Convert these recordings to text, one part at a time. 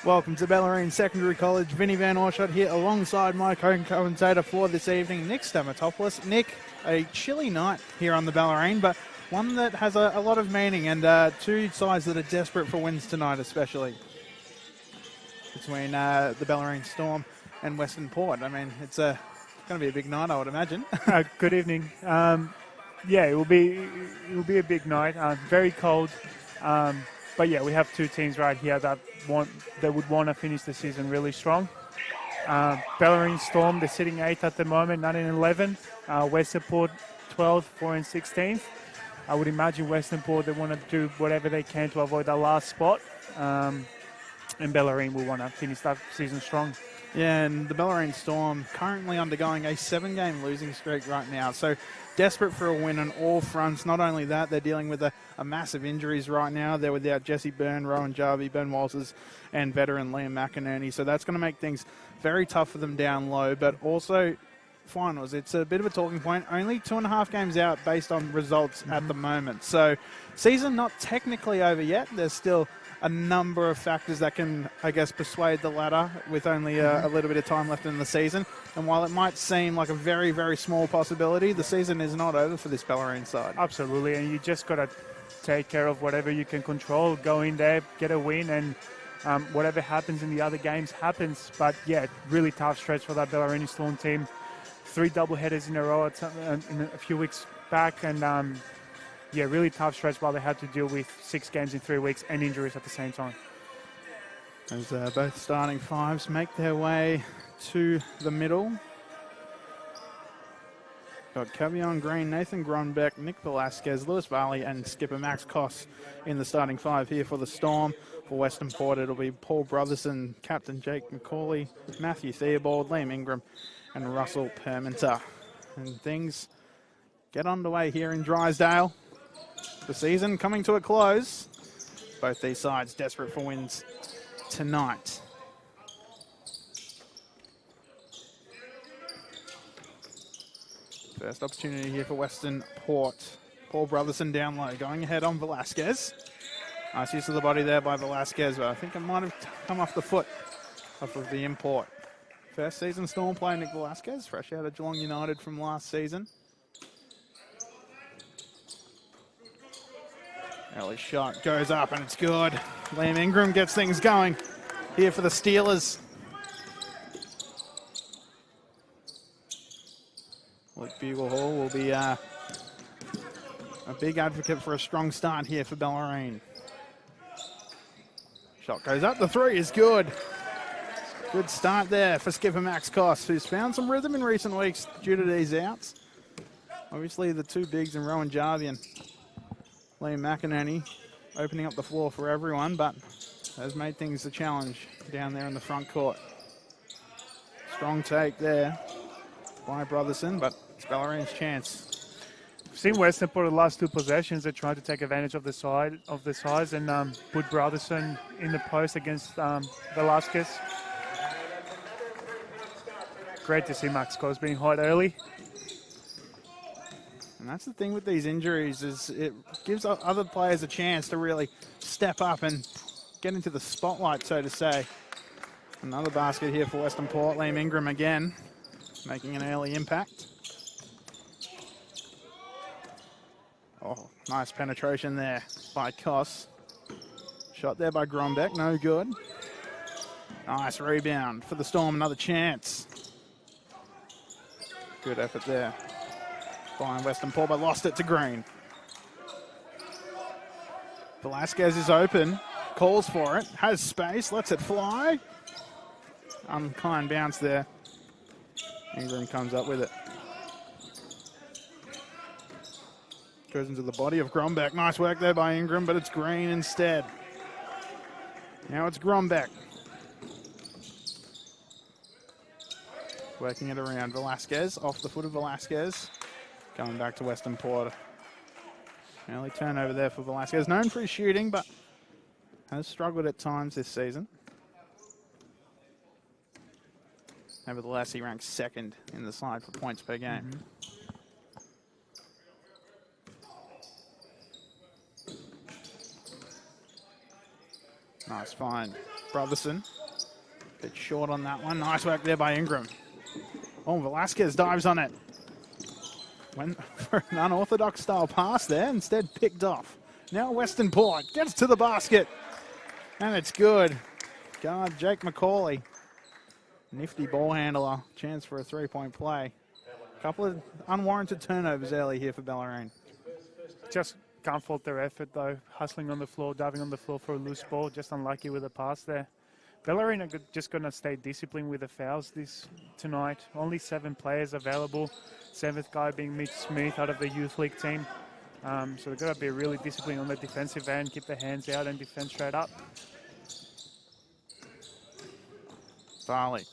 Welcome to Bellarine Secondary College. Vinny Van Oorschot here alongside my co-commentator for this evening, Nick Stamatopoulos. Nick, a chilly night here on the Bellarine, but one that has a lot of meaning, and two sides that are desperate for wins tonight, especially between the Bellarine Storm and Western Port. I mean, it's going to be a big night, I would imagine. Good evening. Yeah, it will be a big night. Very cold, but yeah, we have two teams right here that would want to finish the season really strong. Bellarine Storm, they're sitting 8th at the moment, 9 and 11. Western Port 12th, 4 and 16th. I would imagine Western Port, they want to do whatever they can to avoid that last spot. And Bellarine will want to finish that season strong. Yeah, and the Bellarine Storm currently undergoing a 7-game losing streak right now. So desperate for a win on all fronts. Not only that, they're dealing with a massive injuries right now. They're without Jesse Byrne, Rowan Jarvie, Ben Walters, and veteran Liam McInerney. So that's going to make things very tough for them down low. But also finals, it's a bit of a talking point. Only 2.5 games out based on results at the moment. So season not technically over yet. There's still a number of factors that can, I guess, persuade the ladder with only a little bit of time left in the season. And while it might seem like a very, very small possibility, the season is not over for this Bellarine side. Absolutely, and you just got to take care of whatever you can control, go in there, get a win, and whatever happens in the other games happens. But yeah, really tough stretch for that Bellarine Storm team. 3 doubleheaders in a row in a few weeks back, and yeah, really tough stretch while they had to deal with 6 games in 3 weeks and injuries at the same time. As both starting fives make their way to the middle. Got Cavion Green, Nathan Gronbeck, Nick Velasquez, Lewis Varley, and skipper Max Koss in the starting 5 here for the Storm. For Western Port, it'll be Paul Brotherson, Captain Jake McCauley, Matthew Theobald, Liam Ingram, and Russell Perminter. And things get underway here in Drysdale. The season coming to a close. Both these sides desperate for wins tonight. First opportunity here for Western Port. Paul Brotherson down low, going ahead on Velasquez. Nice use of the body there by Velasquez, but I think it might have come off the foot off of the import. First season Storm player Nick Velasquez, fresh out of Geelong United from last season. Early shot goes up and it's good. Liam Ingram gets things going here for the Steelers. Luke Buglehall will be a big advocate for a strong start here for Bellarine. Shot goes up, the 3 is good. Good start there for skipper Max Koss, who's found some rhythm in recent weeks due to these outs. Obviously the 2 bigs in Rowan Jarvie and Liam McInerney opening up the floor for everyone, but has made things a challenge down there in the front court. Strong take there by Brotherson, but it's Bellarine's chance. We've seen Western Port the last 2 possessions. They tried to take advantage of the size and put Brotherson in the post against Velasquez. Great to see Max Koss being hot early. And that's the thing with these injuries, is it gives other players a chance to really step up and get into the spotlight, so to say. Another basket here for Western Port. Liam Ingram again, making an early impact. Oh, nice penetration there by Koss. Shot there by Gronbeck, no good. Nice rebound for the Storm, another chance. Good effort there by Western Port, but lost it to Green. Velasquez is open, calls for it, has space, lets it fly. Unkind bounce there. Ingram comes up with it. Goes into the body of Gronbeck. Nice work there by Ingram, but it's Green instead. Now it's Gronbeck. Working it around Velasquez, off the foot of Velasquez. Going back to Western Port. Early turnover there for Velasquez. Known for his shooting, but has struggled at times this season. Nevertheless, he ranks 2nd in the side for points per game. Nice find Brotherson. Bit short on that one. Nice work there by Ingram. Oh, Velasquez dives on it. Went for an unorthodox style pass there, instead picked off. Now Western Port gets to the basket. And it's good. Guard Jake McCauley. Nifty ball handler. Chance for a three-point play. Couple of unwarranted turnovers early here for Bellarine. Just can't fault their effort though. Hustling on the floor, diving on the floor for a loose ball. Just unlucky with a pass there. Bellarine are just going to stay disciplined with the fouls tonight. Only 7 players available. 7th guy being Mitch Smith out of the youth league team. So they've got to be really disciplined on the defensive end, keep their hands out and defend straight up. Farley.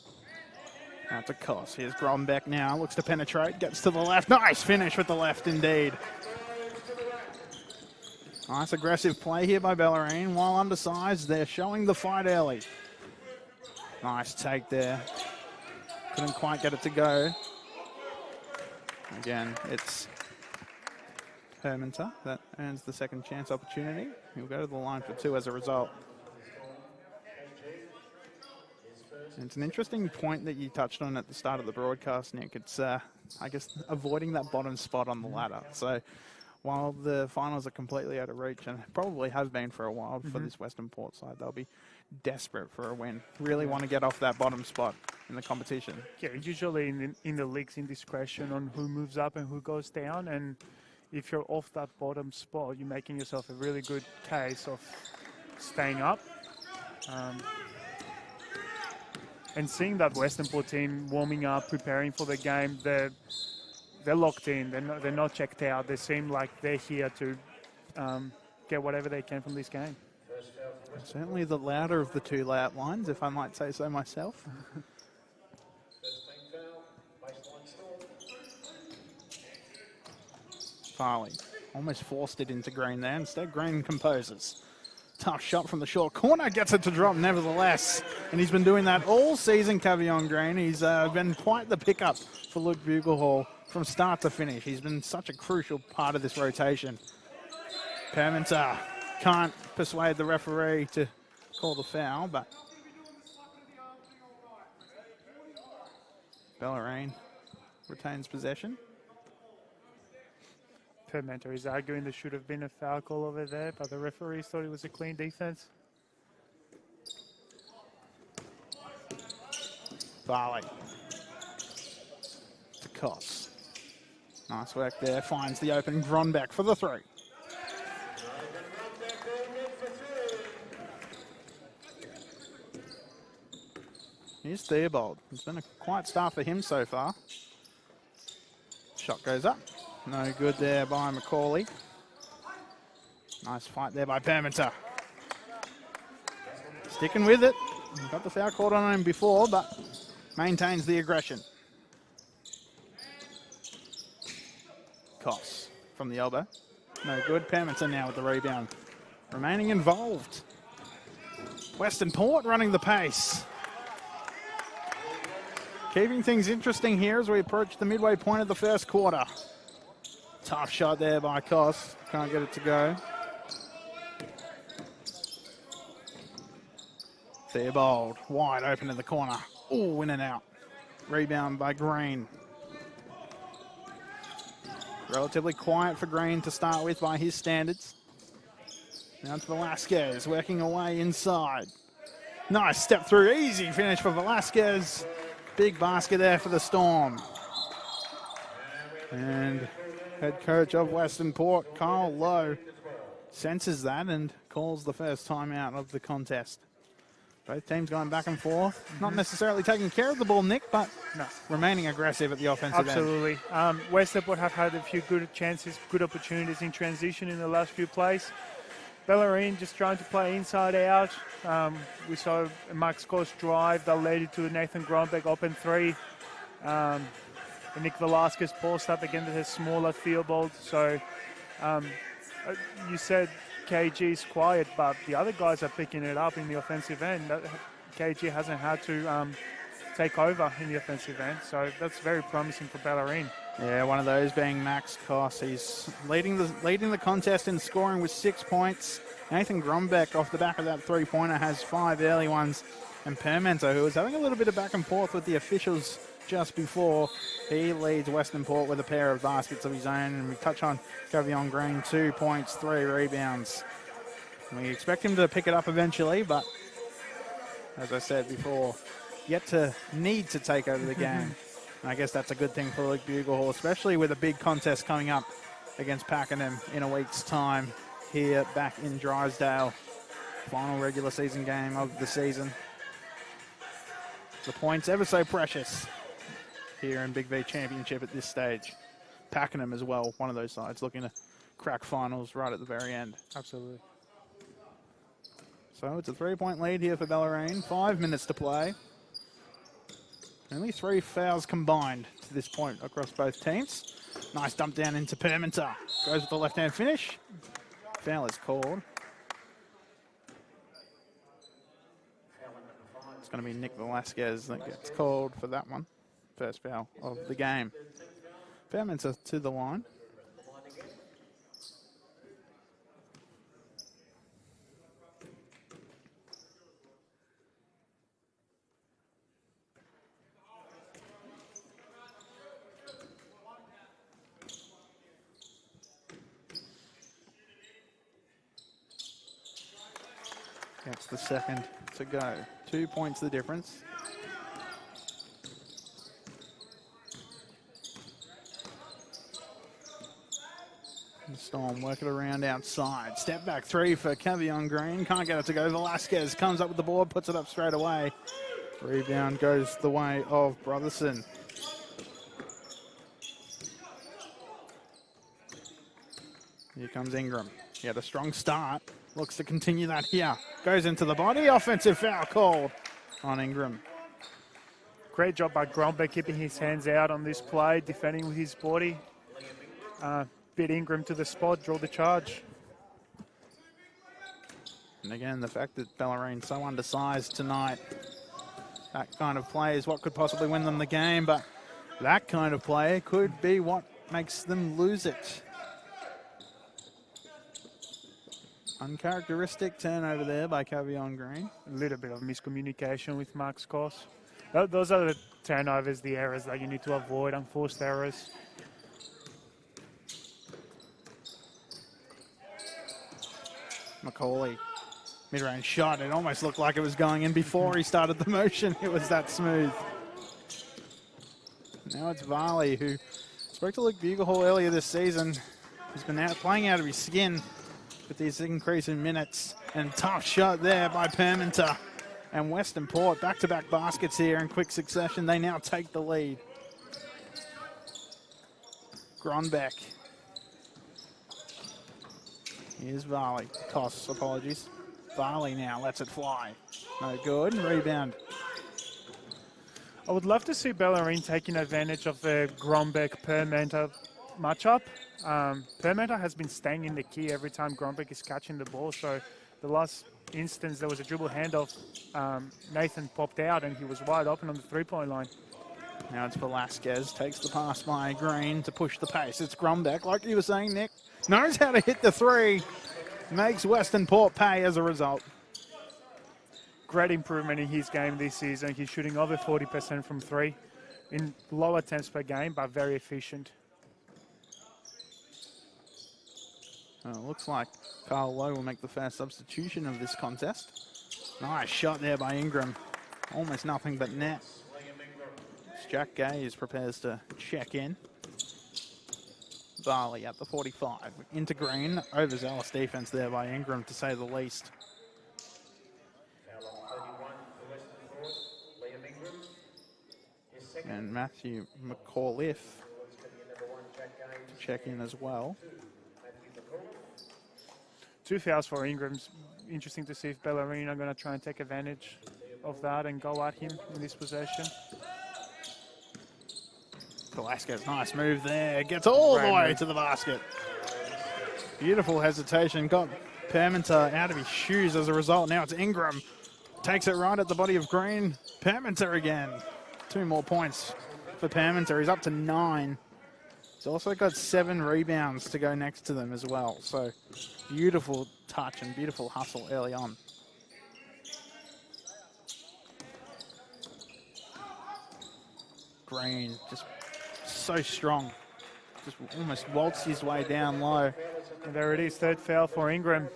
Out to Koss. Here's Grombeck now. Looks to penetrate. Gets to the left. Nice finish with the left indeed. Nice aggressive play here by Bellarine. While undersized, they're showing the fight early. Nice take there. Couldn't quite get it to go. Again, it's Herminter that earns the second chance opportunity. He'll go to the line for 2 as a result. And it's an interesting point that you touched on at the start of the broadcast, Nick. It's, I guess, avoiding that bottom spot on the ladder. So while the finals are completely out of reach, and probably have been for a while for this Western Port side, they'll be desperate for a win. Really want to get off that bottom spot in the competition. Yeah, usually in the league's indiscretion on who moves up and who goes down. And if you're off that bottom spot, you're making yourself a really good case of staying up. And seeing that Western Port team warming up, preparing for the game, they're locked in. They're not checked out. They seem like they're here to get whatever they can from this game. Certainly the louder of the 2 layout lines, if I might say so myself. Farley almost forced it into Green there. Instead, Green composes. Tough shot from the short corner, gets it to drop nevertheless. And he's been doing that all season, Cavion Green. He's been quite the pickup for Luke Buglehall from start to finish. He's been such a crucial part of this rotation. Perminter can't persuade the referee to call the foul, but Bellarine retains possession. Perminter is arguing there should have been a foul call over there, but the referees thought it was a clean defense. Farley to Koss. Nice work there. Finds the open Gronbeck for the 3. Here's Theobald. It's been a quiet start for him so far. Shot goes up. No good there by McCauley. Nice fight there by Perminter. Sticking with it. Got the foul called on him before, but maintains the aggression. Koss from the elbow. No good. Perminter now with the rebound. Remaining involved. Western Port running the pace. Keeping things interesting here as we approach the midway point of the first quarter. Tough shot there by Koss. Can't get it to go. Theobald wide open in the corner. Oh, in and out. Rebound by Green. Relatively quiet for Green to start with by his standards. Now to Velasquez, working away inside. Nice step through, easy finish for Velasquez. Big basket there for the Storm. And head coach of Western Port, Kyle Lowe, senses that and calls the first timeout of the contest. Both teams going back and forth. Not necessarily taking care of the ball, Nick, but remaining aggressive at the offensive end. Absolutely. Western Port have had a few good chances, good opportunities in transition in the last few plays. Bellarine just trying to play inside out. We saw Max Koss drive that led it to Nathan Grombeck open 3. And Nick Velasquez post up against his smaller Theobald. So you said KG is quiet, but the other guys are picking it up in the offensive end. KG hasn't had to take over in the offensive end, so that's very promising for Bellarine. Yeah, one of those being Max Koss. He's leading the contest in scoring with 6 points. Nathan Grombeck off the back of that three-pointer has 5 early ones. And Permenter, who was having a little bit of back and forth with the officials just before, he leads Western Port with a pair of baskets of his own. And we touch on Cavion Green, 2 points, 3 rebounds. We expect him to pick it up eventually, but as I said before, yet to need to take over the game. And I guess that's a good thing for Luke Buglehall, especially with a big contest coming up against Pakenham in a week's time here back in Drysdale. Final regular season game of the season. The points ever so precious here in BigV Championship at this stage. Pakenham as well, one of those sides looking to crack finals right at the very end. Absolutely. So it's a 3-point lead here for Bellarine. 5 minutes to play. Only 3 fouls combined to this point across both teams. Nice dump down into Permenter. Goes with the left-hand finish. Foul is called. It's going to be Nick Velasquez that gets called for that one. First foul of the game. Permenter to the line. That's the second to go. 2 points the difference. The Storm work it around outside. Step back three for Cavion Green. Can't get it to go. Velasquez comes up with the board, puts it up straight away. Rebound goes the way of Brotherson. Here comes Ingram. He had a strong start. Looks to continue that here. Goes into the body. Offensive foul called on Ingram. Great job by Grombeck keeping his hands out on this play, defending with his body. Bit Ingram to the spot, draw the charge. And again, the fact that Bellarine's so undersized tonight, that kind of play is what could possibly win them the game, but that kind of play could be what makes them lose it. Uncharacteristic turnover there by Cavion Green. A little bit of miscommunication with Max Koss. Those are the turnovers, the errors that you need to avoid, unforced errors. Macaulay, mid-range shot. It almost looked like it was going in before he started the motion. It was that smooth. Now it's Varley, who spoke to Luke Buglehall earlier this season. He's been playing out of his skin with this increase in minutes. And tough shot there by Permenter. And Western Port, back-to-back baskets here in quick succession. They now take the lead. Gronbeck. Here's Varley. Toss, apologies. Varley now lets it fly. No good. Rebound. I would love to see Bellarine taking advantage of the Grombeck-Permenter matchup. Permenter has been staying in the key every time Grombeck is catching the ball. So the last instance, there was a dribble handoff. Nathan popped out and he was wide open on the three-point line. Now it's Velasquez. Takes the pass by Green to push the pace. It's Grombeck, like you were saying, Nick. Knows how to hit the three. Makes Western Port pay as a result. Great improvement in his game this season. He's shooting over 40% from three in low attempts per game, but very efficient. It looks like Carl Lowe will make the first substitution of this contest. Nice shot there by Ingram. Almost nothing but net. Jack Gaze prepares to check in. Varley at the 45. Into Green. Overzealous defense there by Ingram, to say the least. And Matthew McAuliffe to check in as well. 2 fouls for Ingram's. Interesting to see if Bellarine are going to try and take advantage of that and go at him in this possession. Velasquez, nice move there. Gets all the way to the basket. Beautiful hesitation. Got Permenter out of his shoes as a result. Now it's Ingram. Takes it right at the body of Green. Permenter again. 2 more points for Permenter. He's up to 9. He's also got 7 rebounds to go next to them as well. So beautiful touch and beautiful hustle early on. Green, just so strong. Just almost waltzed his way down low. And there it is, third foul for Ingram.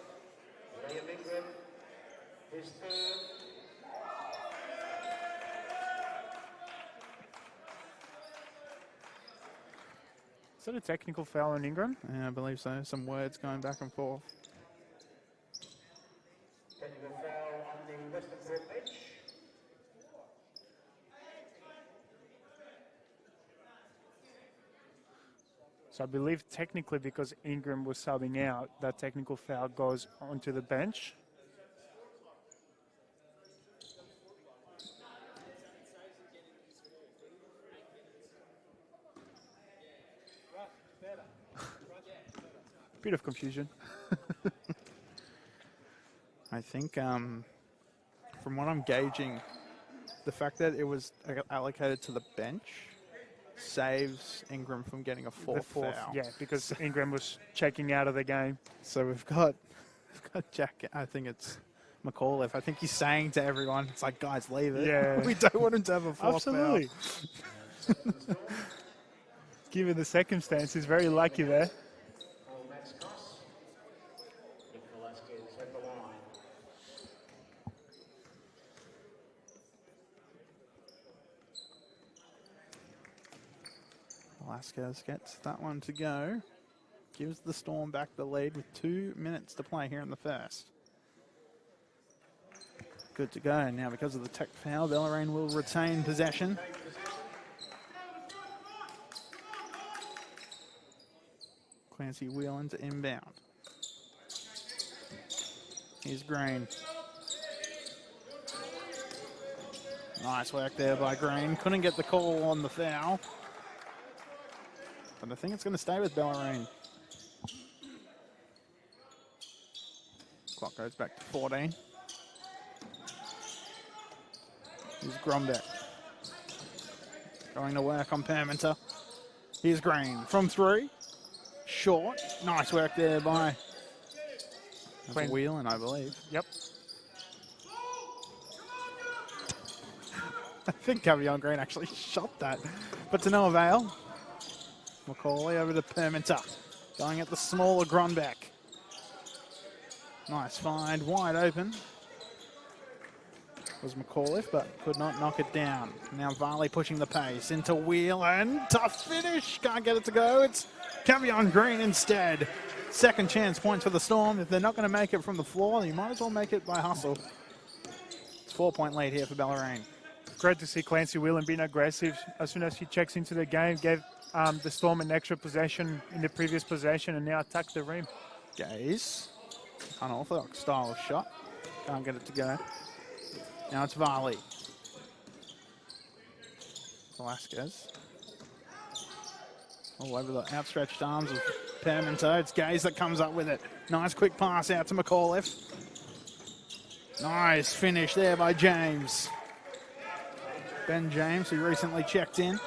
Is that a technical foul on Ingram? Yeah, I believe so. Some words going back and forth. Technical foul on the Western Court bench. So I believe technically because Ingram was subbing out, that technical foul goes onto the bench. Bit of confusion. I think from what I'm gauging, the fact that it was allocated to the bench saves Ingram from getting a fourth foul. Yeah, because Ingram was checking out of the game. So we've got Jack, I think it's McAuliffe. I think he's saying to everyone, it's like, guys, leave it. Yeah. We don't want him to have a fourth Absolutely. foul. Given the circumstances, very lucky there. Velasquez gets that one to go. Gives the Storm back the lead with 2 minutes to play here in the first. Good to go. Now because of the tech foul, Bellarine will retain possession. Clancy Whelan to inbound. Here's Green. Nice work there by Green. Couldn't get the call on the foul. But I think it's going to stay with Bellarine. Clock goes back to 14. Here's Grombeck. Going to work on Perminter. Here's Green from 3. Short. Nice work there by Whelan, I believe. Yep. I think Cavion Green actually shot that, but to no avail. Macaulay over to Perminter. Going at the smaller Grombeck. Nice find, wide open. Was McAuliffe, but could not knock it down. Now Varley pushing the pace into Whelan. Tough finish, can't get it to go. It's Cavion Green instead. Second chance points for the Storm. If they're not going to make it from the floor, you might as well make it by hustle. It's 4-point lead here for Bellarine. Great to see Clancy Whelan being aggressive. As soon as he checks into the game, gave the Storm an extra possession in the previous possession and now attacked the rim. Gaze. Unorthodox style of shot. Can't get it to go. Now it's Varley. Velasquez. All over the outstretched arms of Perminter. It's Gaze that comes up with it. Nice quick pass out to McAuliffe. Nice finish there by James. Ben James, who recently checked in.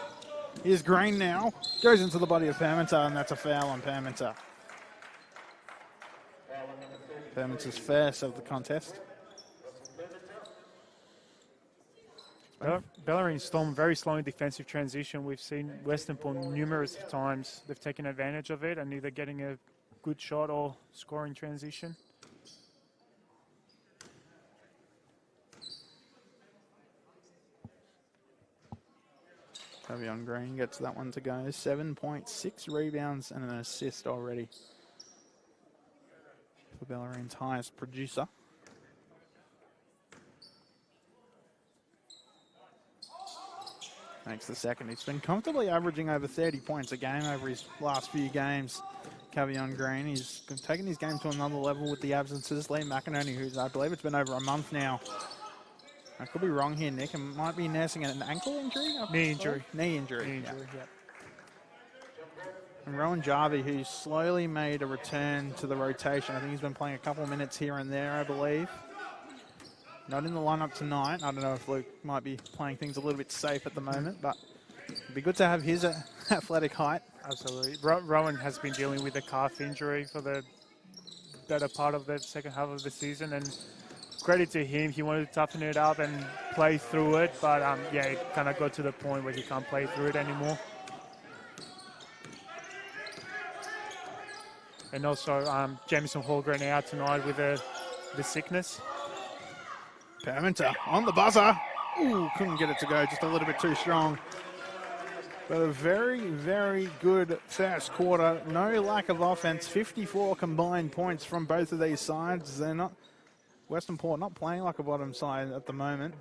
Here's Green now. Goes into the body of Perminter, and that's a foul on Perminter. Perminter's first of the contest. Bellarine Storm very slow in defensive transition. We've seen Western pull numerous times. They've taken advantage of it and either getting a good shot or scoring transition. Cavion Green gets that one to go. 7.6 rebounds and an assist already for Bellarine's highest producer. Makes the second. He's been comfortably averaging over 30 points a game over his last few games. Cavion Green, he's been taking his game to another level with the absences. Liam McInerney, who's, I believe it's been over a month now. I could be wrong here, Nick. It might be nursing an ankle injury? Knee injury. Knee injury. Knee injury, yeah. And Rowan Jarvie, who's slowly made a return to the rotation. I think he's been playing a couple minutes here and there, I believe. Not in the lineup tonight. I don't know if Luke might be playing things a little bit safe at the moment, but it'd be good to have his athletic height Absolutely. Rowan has been dealing with a calf injury for the better part of the second half of the season, and credit to him. He wanted to toughen it up and play through it, but yeah, it kind of got to the point where he can't play through it anymore. And also, Jamison Hallgren out tonight with the sickness. Parmenter on the buzzer. Ooh, couldn't get it to go, just a little bit too strong. But a very, very good first quarter. No lack of offense. 54 combined points from both of these sides. They're not, Western Port not playing like a bottom side at the moment.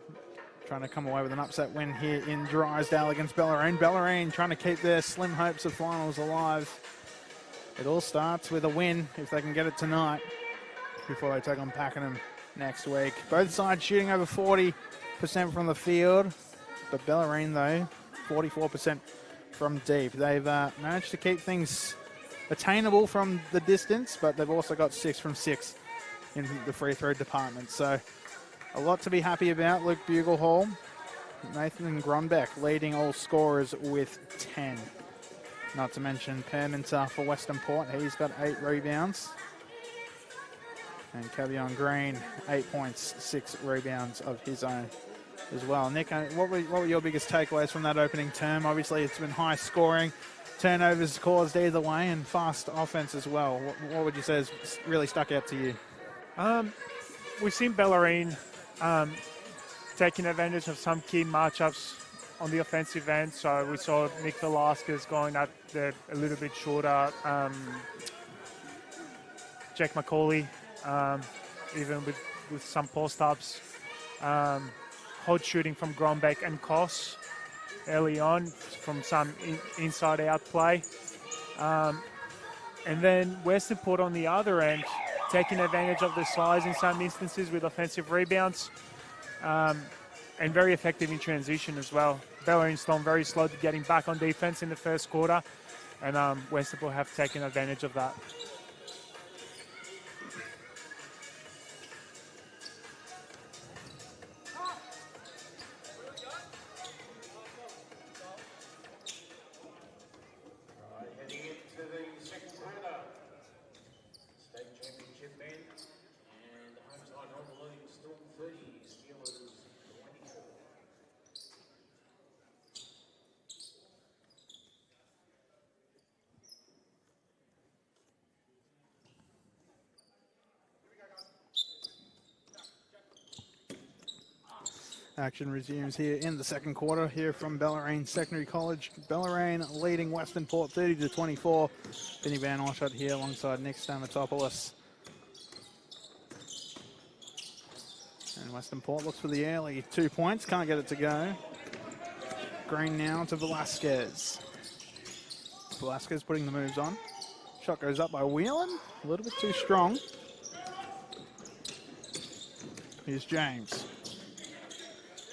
Trying to come away with an upset win here in Drysdale against Bellarine. Bellarine trying to keep their slim hopes of finals alive. It all starts with a win if they can get it tonight before they take on Pakenham next week. Both sides shooting over 40% from the field, but Bellarine though 44% from deep. They've managed to keep things attainable from the distance, but they've also got 6 from 6 in the free throw department. So a lot to be happy about. Luke Buglehall, Nathan Gronbeck leading all scorers with 10. Not to mention Parmenter for Western Port. He's got 8 rebounds. And Cavion Green, 8 points, 6 rebounds of his own as well. Nick, what were your biggest takeaways from that opening term? Obviously, it's been high scoring, turnovers caused either way, and fast offense as well. What would you say has really stuck out to you? We've seen Bellarine taking advantage of some key matchups on the offensive end. So we saw Nick Velasquez going at a little bit shorter. Jack McCauley, even with some post-ups. Hot shooting from Grombeck and Koss early on from some inside-out play. And then Western Port on the other end, taking advantage of the size in some instances with offensive rebounds. And very effective in transition as well. Bellarine Storm very slow to getting back on defense in the first quarter, and Western Port have taken advantage of that. Heading into the second quarter. State championship men and home side on the lead. Storm 30, Steelers 24. Action resumes here in the second quarter here from Bellarine Secondary College. Bellarine leading Western Port 30-24. Vinny Van Oshot here alongside Nick Stamatopoulos. And Western Port looks for the early 2 points, can't get it to go. Green now to Velasquez. Velasquez putting the moves on. Shot goes up by Whelan, a little bit too strong. Here's James.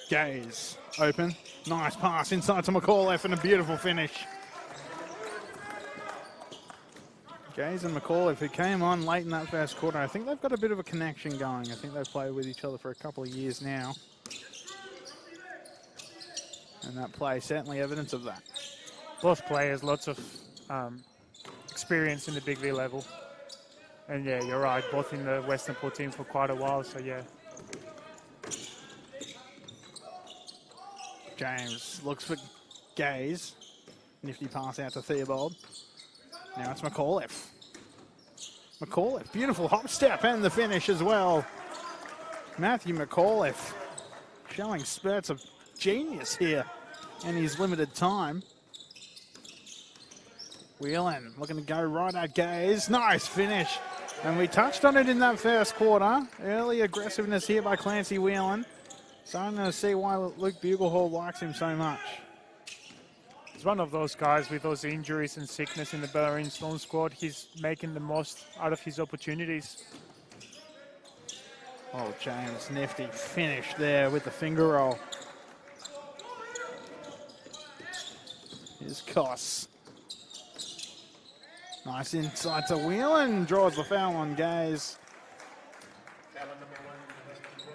Gaze, open, nice pass inside to McAuliffe and a beautiful finish. Gaze and McAuliffe, who came on late in that first quarter, I think they've got a bit of a connection going. I think they've played with each other for a couple of years now. And that play, certainly evidence of that. Both players, lots of experience in the BigV level. And yeah, you're right, both in the Western Port team for quite a while, so yeah. James looks for Gaze. Nifty pass out to Theobald. Now it's McAuliffe. McAuliffe, beautiful hop step and the finish as well. Matthew McAuliffe showing spurts of genius here in his limited time. Whelan looking to go right at Gaze. Nice finish. And we touched on it in that first quarter. Early aggressiveness here by Clancy Whelan. So I'm going to see why Luke Buglehall likes him so much. He's one of those guys with those injuries and sickness in the Bellarine Storm squad. He's making the most out of his opportunities. Oh, James, nifty finish there with the finger roll. Here's Koss. Nice inside to Whelan. Draws the foul on Gaze.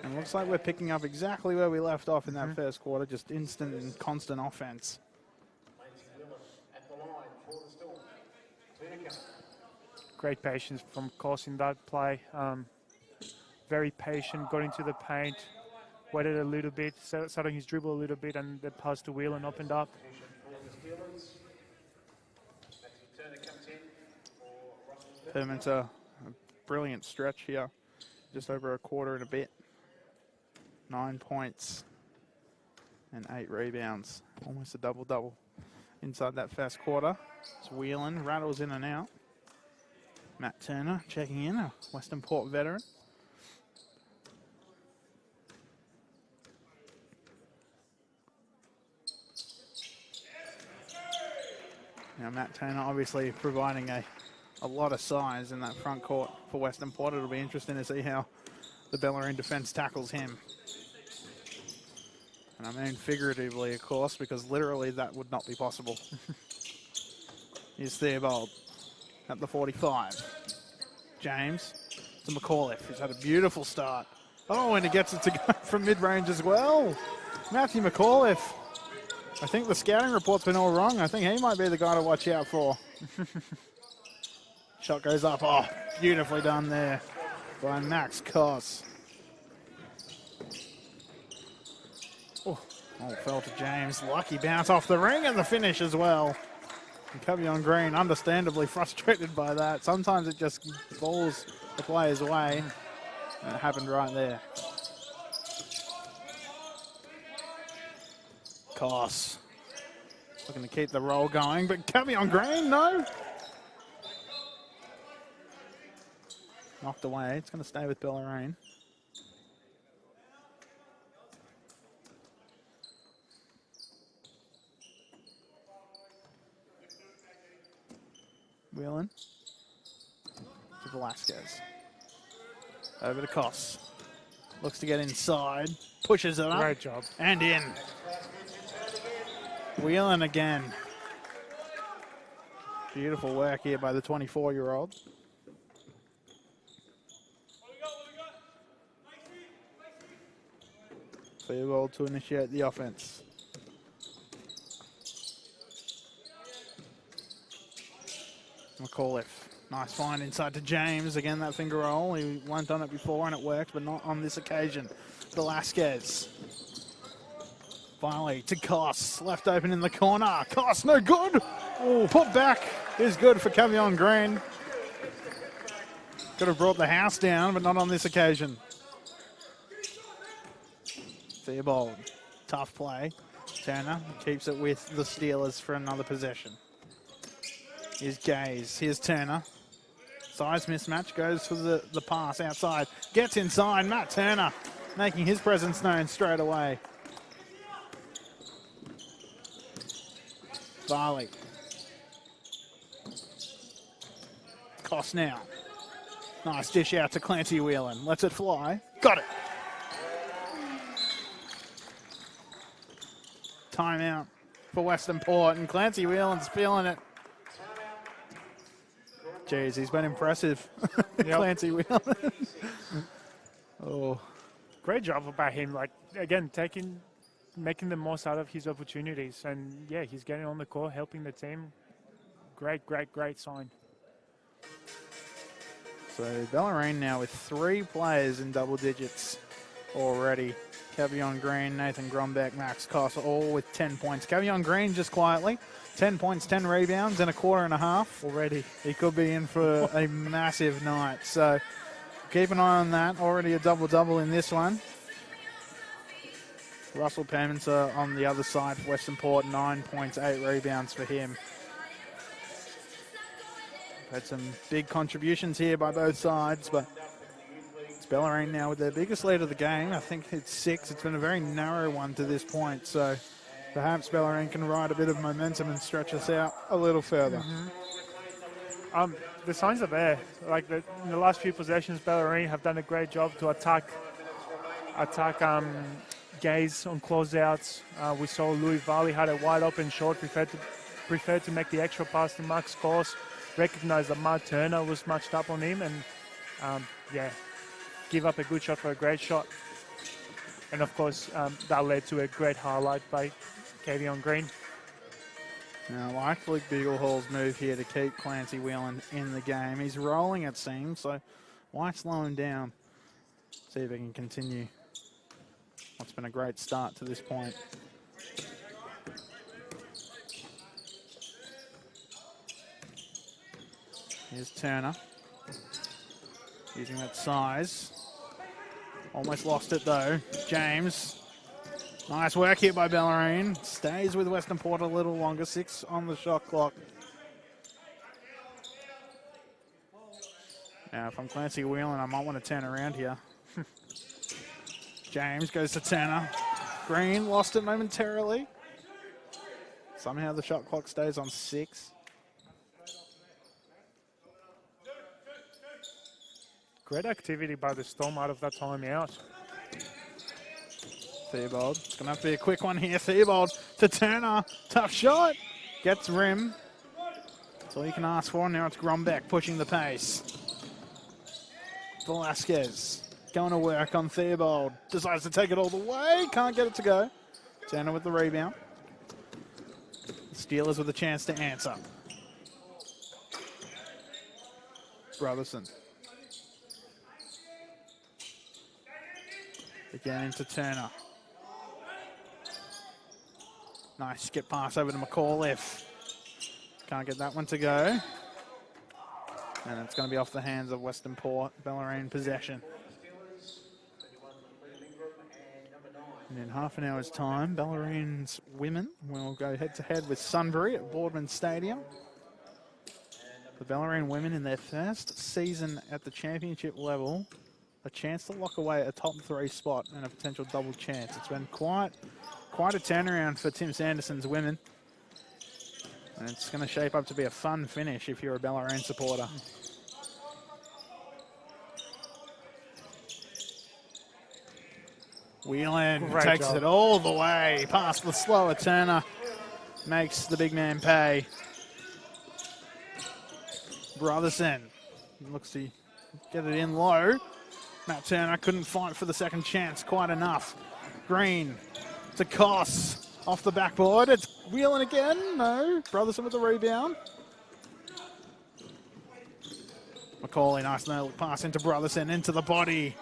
And looks like we're picking up exactly where we left off in that first quarter, just instant and constant offense. At the line for the Storm. Great patience from Koss in that play. Very patient, got into the paint, waited a little bit, starting his dribble a little bit, and the pass to Wheel and opened up. Herman's a brilliant stretch here. Just over a quarter and a bit. 9 points and 8 rebounds. Almost a double-double inside that first quarter. It's Whelan, rattles in and out. Matt Turner checking in, a Western Port veteran. Now Matt Turner obviously providing a lot of size in that front court for Western Port. It'll be interesting to see how the Bellarine defense tackles him. And I mean figuratively, of course, because literally that would not be possible. Here's Theobald at the 45. James to McAuliffe, who's had a beautiful start. Oh, and he gets it to go from mid-range as well. Matthew McAuliffe. I think the scouting report's been all wrong. I think he might be the guy to watch out for. Shot goes up. Oh, beautifully done there by Max Koss. Oh, fell to James. Lucky bounce off the ring and the finish as well. And Cavion Green understandably frustrated by that. Sometimes it just falls the player's way. And it happened right there. Koss looking to keep the roll going, but Cavion Green, no. Knocked away. It's going to stay with Bellarine. Whelan to Velasquez. Over to Koss. Looks to get inside. Pushes it up. Great job. And in. Whelan again. Beautiful work here by the 24-year-old. Theobald to initiate the offense. McAuliffe. Nice find inside to James. Again, that finger roll. He went on it before and it worked, but not on this occasion. Velasquez. Finally to Koss. Left open in the corner. Koss, no good. Oh, put back is good for Cavion Green. Could have brought the house down, but not on this occasion. Theobald. Tough play. Turner keeps it with the Steelers for another possession. Here's Gaze. Here's Turner. Size mismatch. Goes for the pass outside. Gets inside. Matt Turner making his presence known straight away. Varley. Koss now. Nice dish out to Clancy Whelan. Lets it fly. Got it. Timeout for Western Port, and Clancy Whelan's feeling it. Jeez, he's been impressive. Clancy Whelan. Oh, great job about him. Like, again, making the most out of his opportunities. And yeah, he's getting on the court, helping the team. Great sign. So Bellarine now with 3 players in double digits already. Cavion Green, Nathan Grombeck, Max Koss, all with 10 points. Cavion Green just quietly, 10 points, 10 rebounds in a quarter and a half already. He could be in for a massive night. So keep an eye on that. Already a double-double in this one. Russell Permanser on the other side for Western Port, 9 points, 8 rebounds for him. Had some big contributions here by both sides, but it's Bellarine now with their biggest lead of the game. I think it's 6. It's been a very narrow one to this point, so perhaps Bellarine can ride a bit of momentum and stretch us out a little further. The signs are there. Like in the last few possessions, Bellarine have done a great job to attack Gaze on closeouts. We saw Louis Varley had a wide open shot, preferred to make the extra pass to Max Koss. Recognized that Matt Turner was matched up on him, and give up a good shot for a great shot. And of course, that led to a great highlight by Cavion Green. Now, I like Luke Beaglehall's move here to keep Clancy Whelan in the game. He's rolling, it seems, so why slow him down? See if he can continue what's been a great start to this point. Here's Turner. Using that size. Almost lost it though. James. Nice work here by Bellarine. Stays with Western Port a little longer. 6 on the shot clock. Now, if I'm Clancy Whelan, I might want to turn around here. James goes to Turner. Green lost it momentarily. Somehow the shot clock stays on 6. Great activity by the Storm out of that timeout. Theobald. It's going to have to be a quick one here. Theobald to Turner. Tough shot. Gets rim. That's all you can ask for. Now it's Grombeck pushing the pace. Velasquez going to work on Theobald. Decides to take it all the way. Can't get it to go. Turner with the rebound. Steelers with a chance to answer. Brotherson. Again into Turner. Nice skip pass over to McAuliffe. Can't get that one to go. And it's going to be off the hands of Western Port. Bellarine possession. And in half an hour's time, Bellarine's women will go head-to-head with Sunbury at Boardman Stadium. The Bellarine women in their first season at the championship level, a chance to lock away a top 3 spot and a potential double chance. It's been quite a turnaround for Tim Sanderson's women. And it's going to shape up to be a fun finish if you're a Bellarine supporter. Whelan takes it all the way past the slower Turner. Makes the big man pay. Brotherson looks to get it in low. Matt Turner couldn't fight for the second chance quite enough. Green to Koss off the backboard. It's Whelan again. No. Brotherson with the rebound. McCauley, nice little pass into Brotherson, into the body.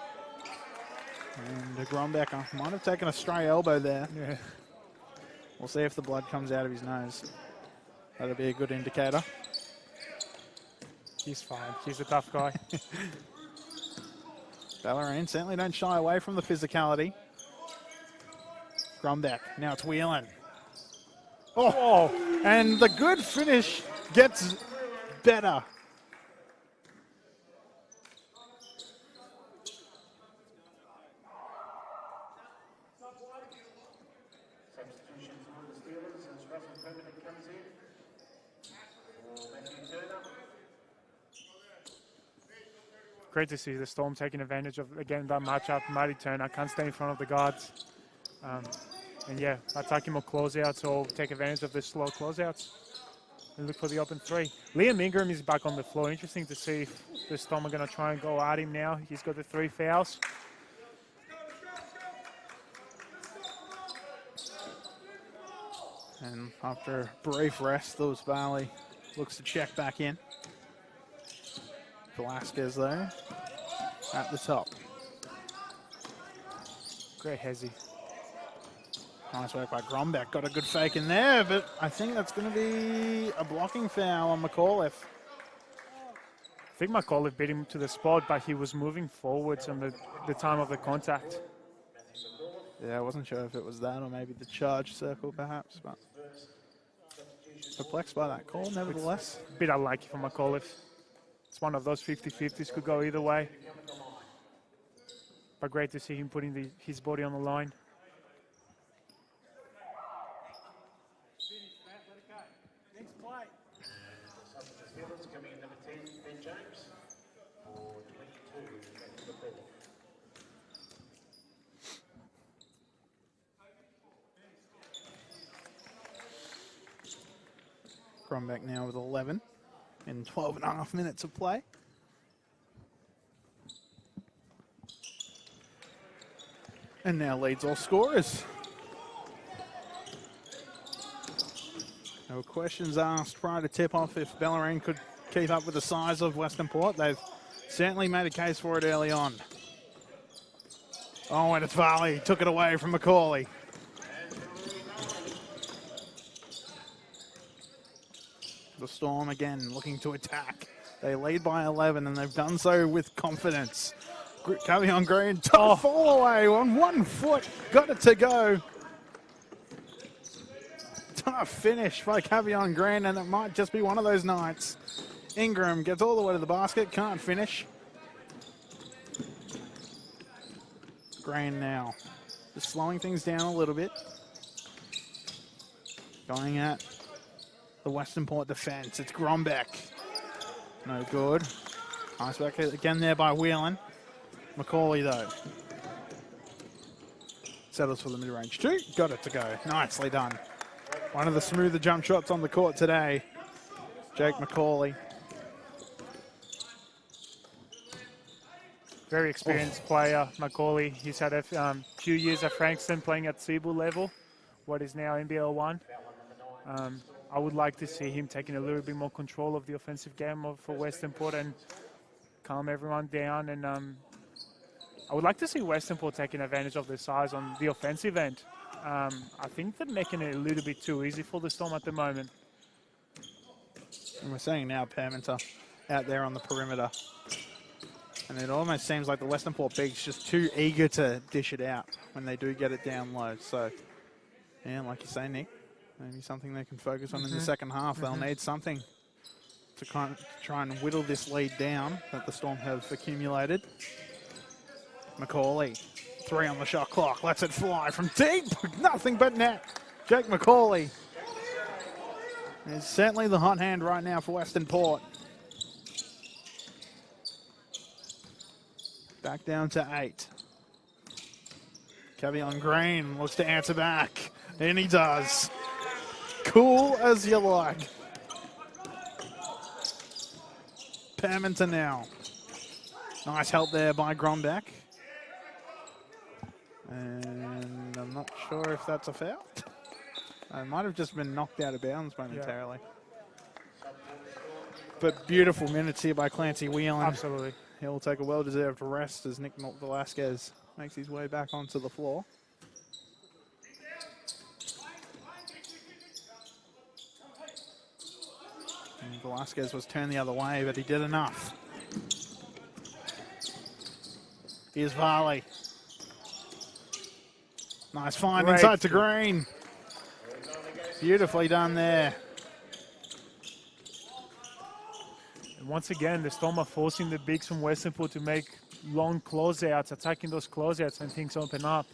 And Grombeck might have taken a stray elbow there. Yeah. We'll see if the blood comes out of his nose. That'll be a good indicator. He's fine. He's a tough guy. Bellarine certainly don't shy away from the physicality. Grombeck. Now it's Whelan. Oh, and the good finish gets better. Substitutions on the Steelers as Russell Permanent comes in. For Matthew Turner. Great to see the Storm taking advantage of, again, that matchup. Matty Turner can't stay in front of the guards. And yeah, attacking more closeouts or take advantage of the slow closeouts and look for the open 3. Liam Ingram is back on the floor. Interesting to see if the Storm are going to try and go at him now. He's got the 3 fouls. And after a brief rest, Lewis Barley looks to check back in. Velasquez, though, at the top. Great hezzy. Nice work by Grombeck. Got a good fake in there, but I think that's going to be a blocking foul on McAuliffe. I think McAuliffe beat him to the spot, but he was moving forwards on the time of the contact. Yeah, I wasn't sure if it was that or maybe the charge circle, perhaps, but perplexed by that call, nevertheless. A bit unlucky for McAuliffe. It's one of those 50-50s, could go either way. But great to see him putting his body on the line. Steelers coming in number 10, Ben James. For 22, Matthew McCall. Grombeck now with 11 in 12 and a half minutes of play. And now leads all scorers. There were questions asked prior to tip-off if Bellarine could keep up with the size of Western Port. They've certainly made a case for it early on. Oh, and it's Varley. Took it away from Macaulay. The Storm again looking to attack. They lead by 11 and they've done so with confidence. Cavion Green, top fall away on 1 foot. Got it to go. Tough finish by Cavion Green, and it might just be one of those nights. Ingram gets all the way to the basket, can't finish. Green now, just slowing things down a little bit. Going at the Western Port defense. It's Grombeck. No good. Nice back again there by Whelan. Macaulay though. Settles for the mid-range two. Got it to go. Nicely done. One of the smoother jump shots on the court today. Jake Macaulay. Very experienced player, Macaulay. He's had a few years at Frankston playing at Cebu level, what is now NBL 1. I would like to see him taking a little bit more control of the offensive game for Western Port and calm everyone down. And I would like to see Western Port taking advantage of their size on the offensive end. I think they're making it a little bit too easy for the Storm at the moment. And we're seeing now Perminter out there on the perimeter. And it almost seems like the Western Port Bigs just too eager to dish it out when they do get it down low. So, yeah, like you say, Nick, maybe something they can focus on in the second half. They'll need something to kind of try and whittle this lead down that the Storm have accumulated. Macaulay, 3 on the shot clock, lets it fly from deep. Nothing but net. Jake Macaulay is certainly the hot hand right now for Western Port. Back down to 8. Cavion Green looks to answer back, and he does. Cool as you like. Perminter now. Nice help there by Grombeck. And I'm not sure if that's a foul. It might have just been knocked out of bounds momentarily. Yeah. But beautiful minutes here by Clancy Whelan. Absolutely. He'll take a well-deserved rest as Nick Velasquez makes his way back onto the floor. And Velasquez was turned the other way, but he did enough. Here's Varley. Nice find inside to Green. Beautifully done there. Once again, the Storm are forcing the bigs from Western Port to make long closeouts, attacking those closeouts when things open up.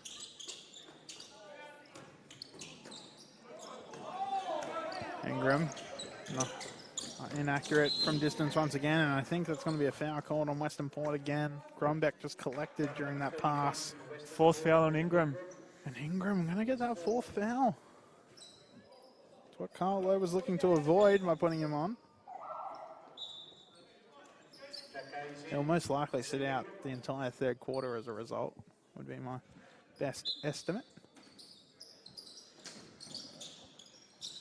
Ingram, inaccurate from distance once again, and I think that's going to be a foul called on Western Port again. Grombeck just collected during that pass. 4th foul on Ingram. And Ingram going to get that 4th foul. That's what Carl Lowe was looking to avoid by putting him on. He'll most likely sit out the entire 3rd quarter as a result, would be my best estimate.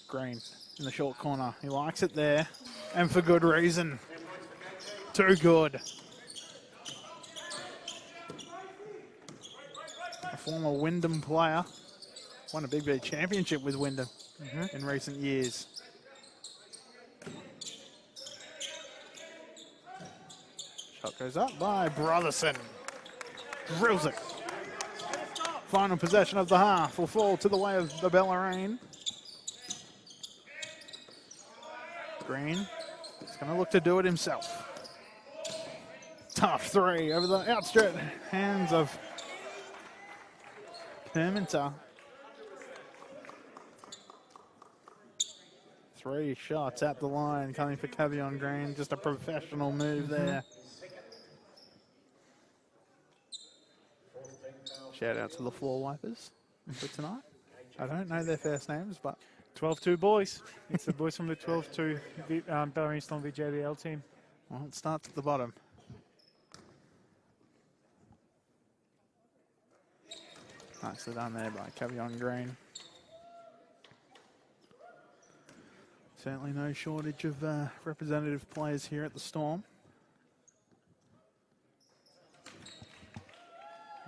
Green in the short corner. He likes it there, and for good reason. Too good. A former Wyndham player. Won a BigV championship with Wyndham in recent years. Shot goes up by Brotherson. Drills it. Final possession of the half will fall to the way of the Bellarine. Green is going to look to do it himself. Tough 3 over the outstretched hands of Perminter. 3 shots at the line coming for Cavion Green. Just a professional move there. Shout out to the floor wipers for tonight. I don't know their first names, but 12-2 boys. It's the boys from the 12-2 Bellarine Storm VJBL team. Well, it starts at the bottom. Nicely done there by Cavion Green. Certainly no shortage of representative players here at the Storm.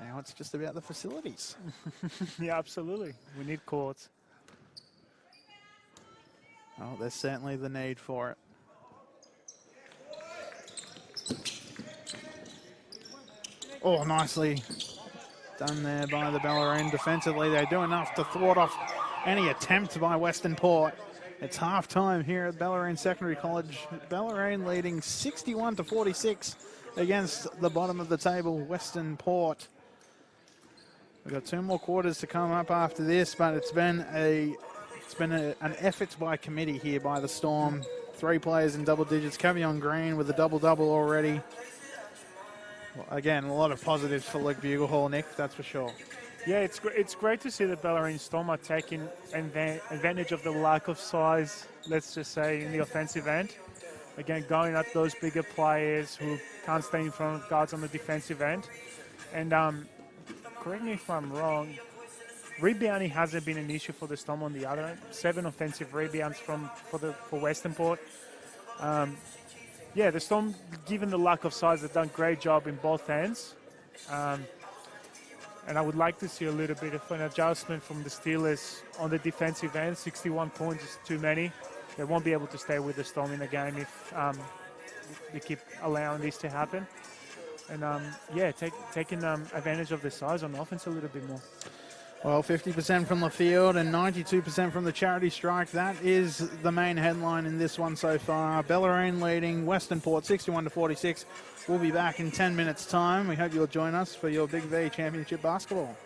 Now it's just about the facilities. Yeah, absolutely. We need courts. Oh, there's certainly the need for it. Oh, nicely done there by the Bellarine. Defensively, they do enough to thwart off any attempt by Western Port. It's half-time here at Bellarine Secondary College. Bellarine leading 61-46 against the bottom of the table, Western Port. We've got 2 more quarters to come up after this, but it's been an effort by committee here by the Storm. 3 players in double digits. Cavion Green with a double-double already. Well, again, a lot of positives for Luke Buglehall, Nick, that's for sure. Yeah, it's great to see that Bellarine Storm are taking advantage of the lack of size, let's just say, in the offensive end. Again, going at those bigger players who can't stay in front of guards on the defensive end. And correct me if I'm wrong, rebounding hasn't been an issue for the Storm on the other end. 7 offensive rebounds for Western Port. Yeah, the Storm, given the lack of size, have done a great job in both ends. And I would like to see a little bit of an adjustment from the Steelers on the defensive end. 61 points is too many. They won't be able to stay with the Storm in the game if they keep allowing this to happen. And yeah, taking advantage of the size on offense a little bit more. Well, 50% from the field and 92% from the charity strike. That is the main headline in this one so far. Bellarine leading Western Port 61-46. We'll be back in 10 minutes' time. We hope you'll join us for your Big V Championship basketball.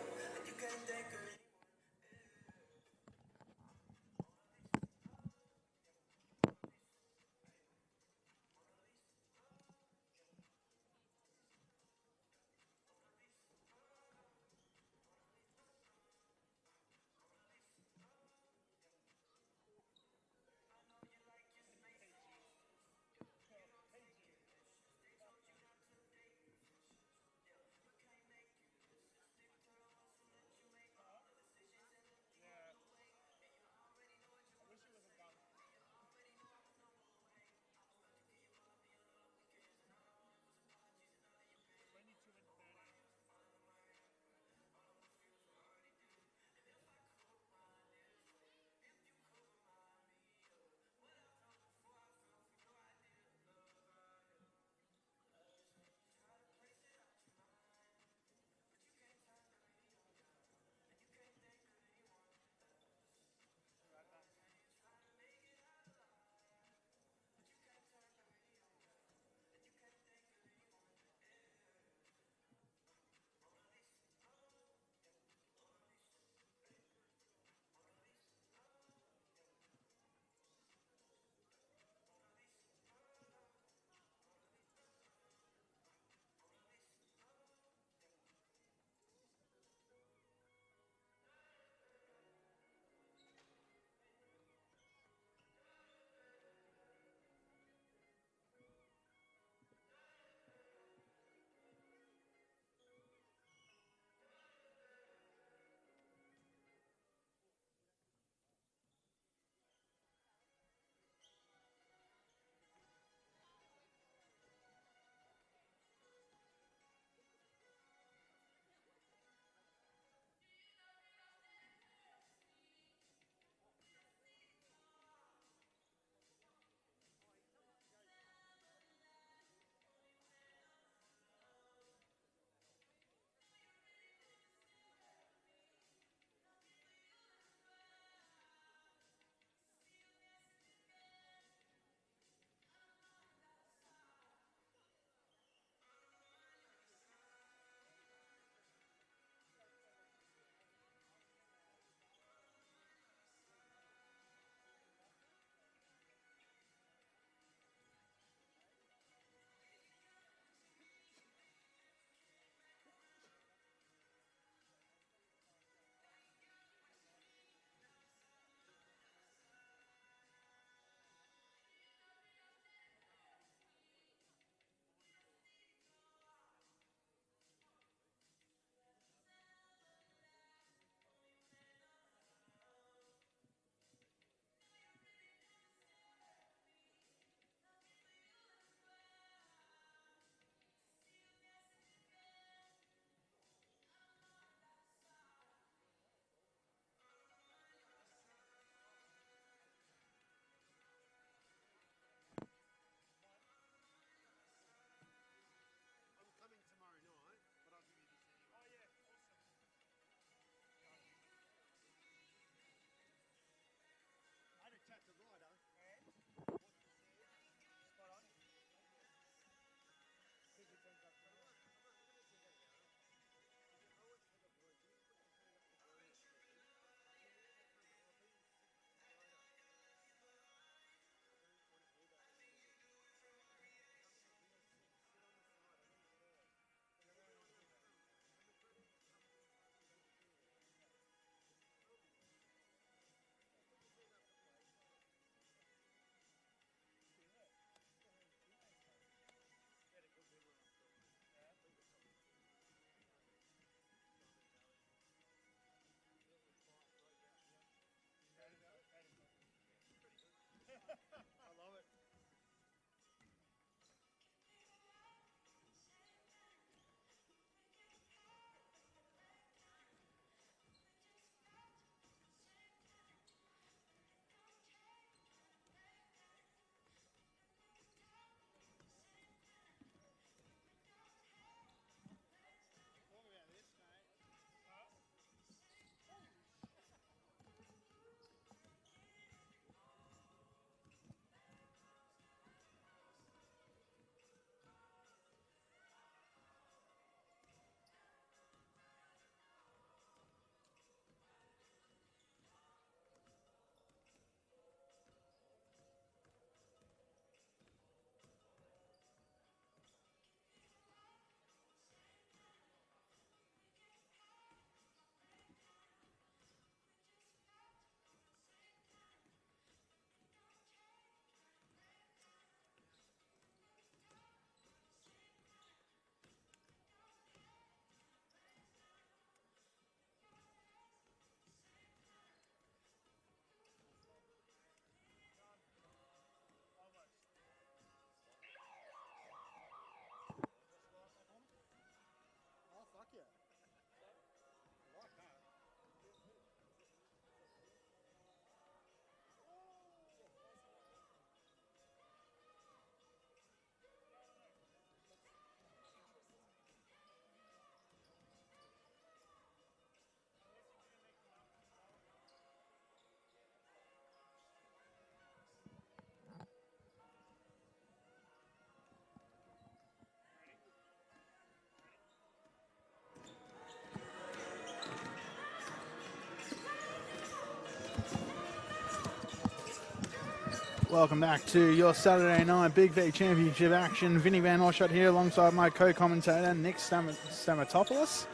Welcome back to your Saturday night BigV Championship action. Vinny Van Oshot here alongside my co-commentator Nick Stamatopoulos.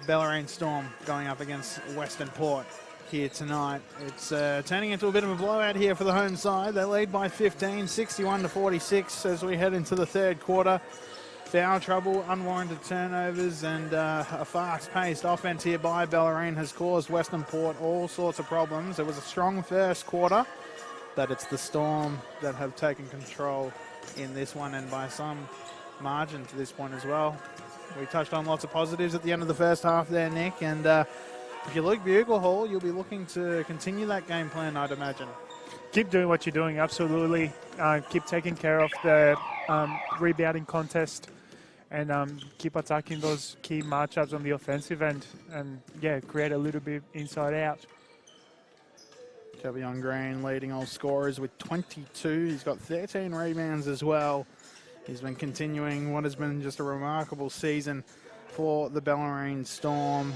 Bellarine Storm going up against Western Port here tonight. It's turning into a bit of a blowout here for the home side. They lead by 15, 61-46 as we head into the third quarter. Foul trouble, unwarranted turnovers, and a fast-paced offense here by Bellarine has caused Western Port all sorts of problems. It was a strong first quarter, but it's the Storm that have taken control in this one, and by some margin to this point as well. We touched on lots of positives at the end of the first half there, Nick, and if you look Bugle Hall, you'll be looking to continue that game plan, I'd imagine. Keep doing what you're doing, absolutely. Keep taking care of the rebounding contest, and keep attacking those key matchups on the offensive end, and yeah, create a little bit inside out. Cavion Green leading all scorers with 22. He's got 13 rebounds as well. He's been continuing what has been just a remarkable season for the Bellarine Storm.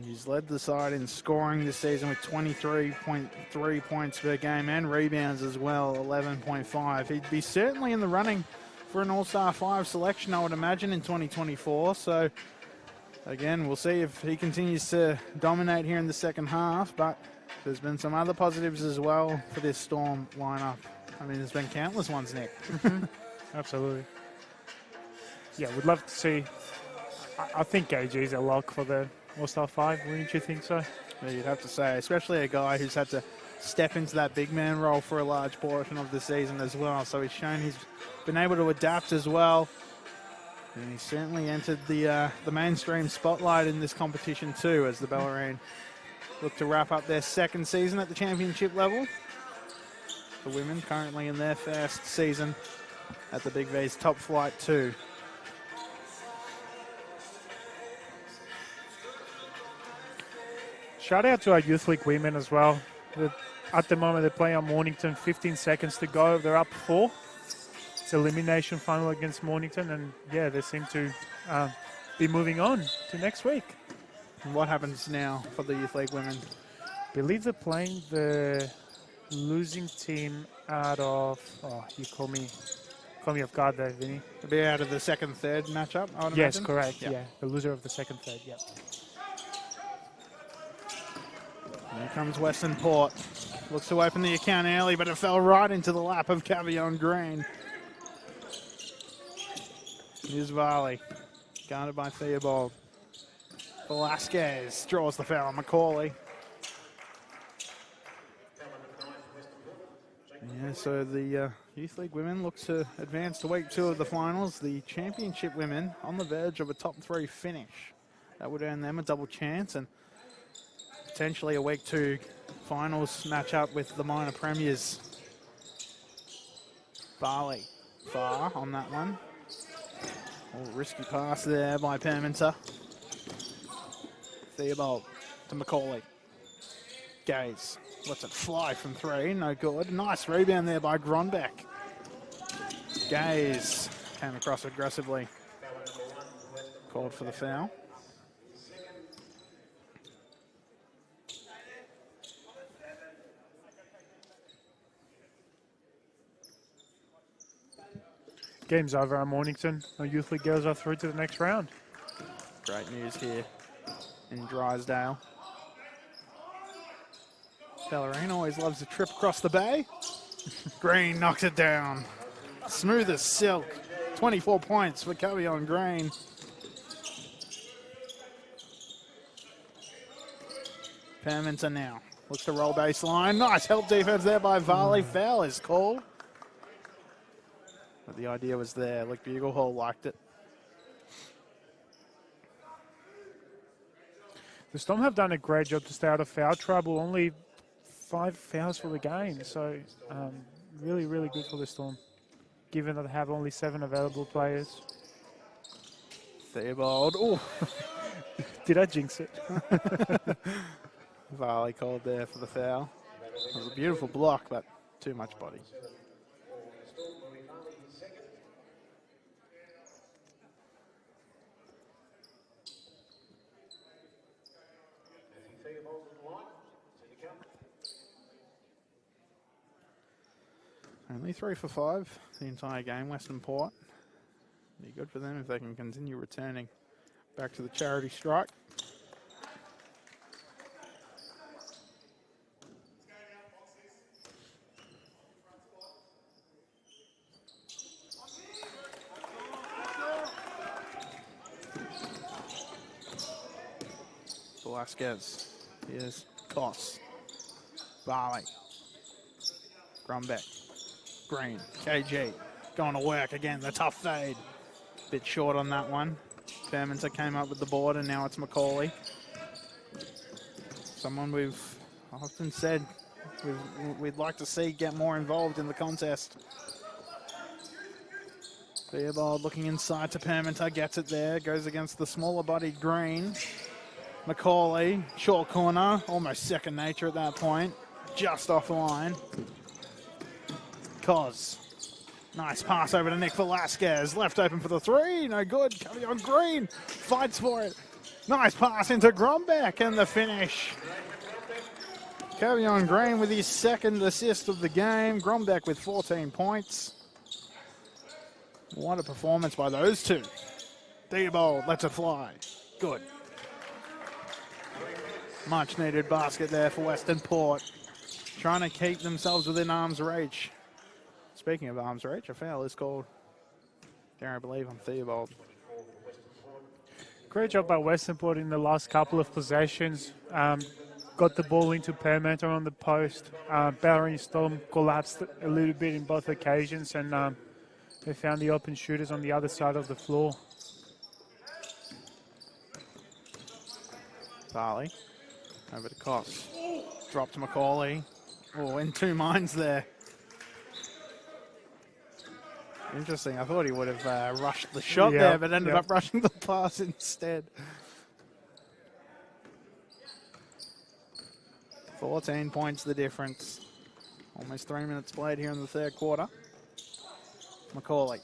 He's led the side in scoring this season with 23.3 points per game and rebounds as well, 11.5. He'd be certainly in the running for an All-Star 5 selection, I would imagine, in 2024. So, again, we'll see if he continues to dominate here in the second half, but there's been some other positives as well for this Storm lineup. I mean, there's been countless ones, Nick. Absolutely. Yeah, we'd love to see. I think AG is a lock for the All-Star 5, wouldn't you think so? Yeah, you'd have to say, especially a guy who's had to step into that big man role for a large portion of the season as well. So he's shown he's been able to adapt as well. And he's certainly entered the mainstream spotlight in this competition too, as the Bellarine look to wrap up their second season at the championship level. The women currently in their first season at the Big V's Top Flight 2. Shout out to our Youth League women as well. At the moment, they're playing on Mornington, 15 seconds to go. They're up 4. It's elimination final against Mornington, and yeah, they seem to be moving on to next week. And what happens now for the Youth League women? I believe they're playing the losing team out of... Oh, you call me off guard there, Vinny. They'll be out of the second, third matchup, I would Yes, imagine? correct. Yep. Yeah, the loser of the second, third. Yep. Here comes Western Port. Looks to open the account early, but it fell right into the lap of Cavion Green. Here's Varley, guarded by Theobald. Velasquez draws the foul on Macaulay. Yeah, so the Youth League women look to advance to week 2 of the finals. The championship women on the verge of a top 3 finish. That would earn them a double chance and potentially a week 2 finals matchup with the minor premiers. Barley far on that one. Oh, risky pass there by Perminter. Theobald to Macaulay. Gaze lets it fly from 3, no good. Nice rebound there by Gronbeck. Gaze came across aggressively. Called for the foul. Game's over at Mornington. Our Youth League girls are through to the next round. Great news here in Drysdale. Bellarine always loves a trip across the bay. Green knocks it down. Smooth as silk. 24 points for Cavion Green. Perminter now. Looks to roll baseline. Nice help defense there by Varley. Foul is called. But the idea was there. Look, Bugle Hall liked it. The Storm have done a great job to stay out of foul trouble. Only 5 fouls for the game. So really, really good for the Storm, given that they have only 7 available players. Theobald. Oh, did I jinx it? Varley called there for the foul. It was a beautiful block, but too much body. Only 3 for 5 the entire game, Western Port. Be good for them if they can continue returning back to the charity strike. Velasquez. Here's Koss. Barley. Grumbeck. Green. KG. Going to work again. The tough fade. Bit short on that one. Perminter came up with the board, and now it's Macaulay. Someone we've often said we'd like to see get more involved in the contest. Theobald looking inside to Perminter, gets it there, goes against the smaller bodied Green. Macaulay, short corner, almost second nature at that point, just off the line. Cos, nice pass over to Nick Velasquez, left open for the three, no good, coming on Green, fights for it. Nice pass into Grumbeck and the finish. Cavion Green with his second assist of the game. Grumbeck with 14 points. What a performance by those two. Theobald lets it fly. Good. Much needed basket there for Western Port. Trying to keep themselves within arm's reach. Speaking of arm's reach, a foul is called, dare I believe, on Theobald. Great job by Western Port in the last couple of possessions. Got the ball into Permanter on the post. Bellarine Storm collapsed a little bit in both occasions, and they found the open shooters on the other side of the floor. Barley over to Koss. Drop to Macaulay. Oh, in two minds there. Interesting. I thought he would have rushed the shot there, but ended up rushing the pass instead. 14 points the difference. Almost 3 minutes played here in the third quarter. Macaulay.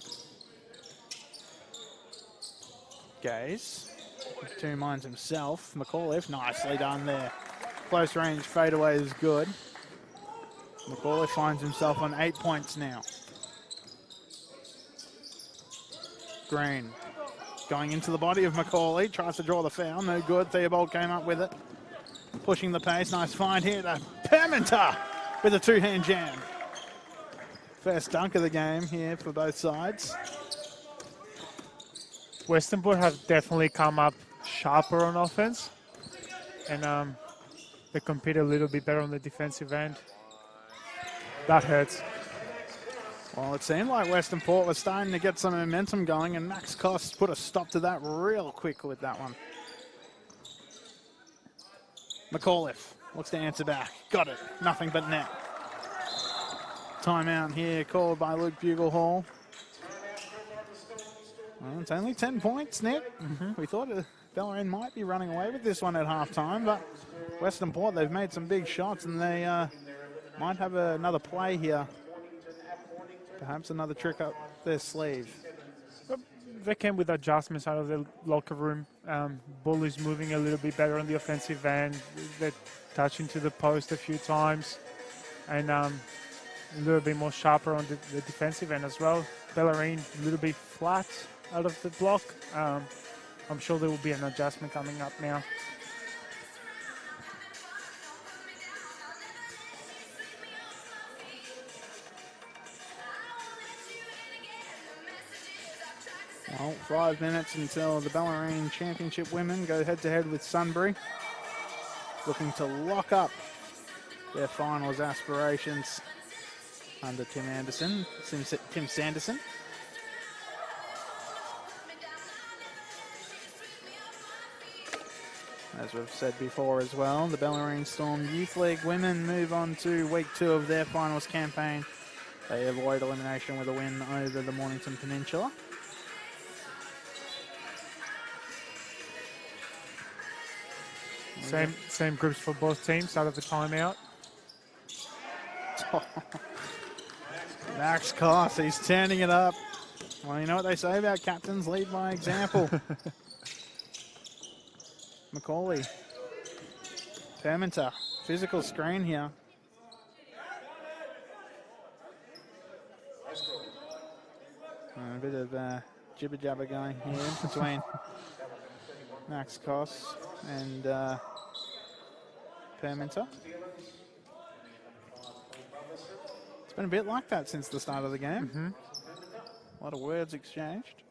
Gaze. Two minds himself. McAuliffe, nicely done there. Close range fadeaway is good. McAuliffe finds himself on 8 points now. Green going into the body of Macaulay, tries to draw the foul, no good. Theobald came up with it. Pushing the pace, nice find here to Perminter with a two-hand jam. First dunk of the game here for both sides. Western Port have definitely come up sharper on offense, and they compete a little bit better on the defensive end. That hurts. Well, it seemed like Western Port was starting to get some momentum going, and Max Koss put a stop to that real quick with that one. McAuliffe looks to answer back. Got it. Nothing but net. Timeout here called by Luke Buglehall. Well, it's only 10 points, Nick. We thought Bellarine might be running away with this one at halftime, but Western Port, they've made some big shots, and they might have another play here. Perhaps another trick up their sleeve. They came with adjustments out of the locker room. Ball is moving a little bit better on the offensive end. They're touching to the post a few times, and a little bit more sharper on the defensive end as well. Bellarine a little bit flat out of the block. I'm sure there will be an adjustment coming up now. Well, 5 minutes until the Bellarine Championship women go head-to-head with Sunbury. Looking to lock up their finals aspirations under Tim Sanderson. As we've said before as well, the Bellarine Storm Youth League women move on to week 2 of their finals campaign. They avoid elimination with a win over the Mornington Peninsula. Same groups for both teams out of the timeout. Max Koss, he's turning it up. Well, you know what they say about captains, lead by example. Macaulay. Perminter, physical screen here. A bit of jibber jabber going here between Max Koss and Perminter. It's been a bit like that since the start of the game. A lot of words exchanged.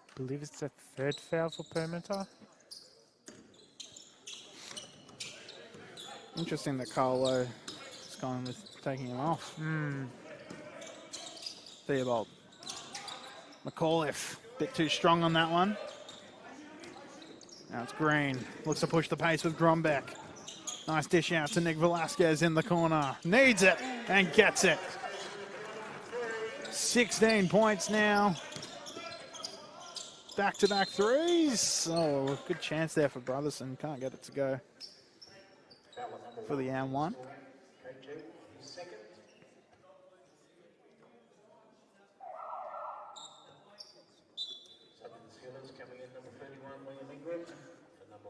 I believe it's the third foul for Perminter. Interesting that Carlo is going with taking him off. Theobald. McAuliffe, bit too strong on that one. Now it's Green. Looks to push the pace with Grombeck. Nice dish out to Nick Velasquez in the corner. Needs it and gets it. 16 points now. Back-to-back threes. Oh, good chance there for Brotherson. Can't get it to go for the and one.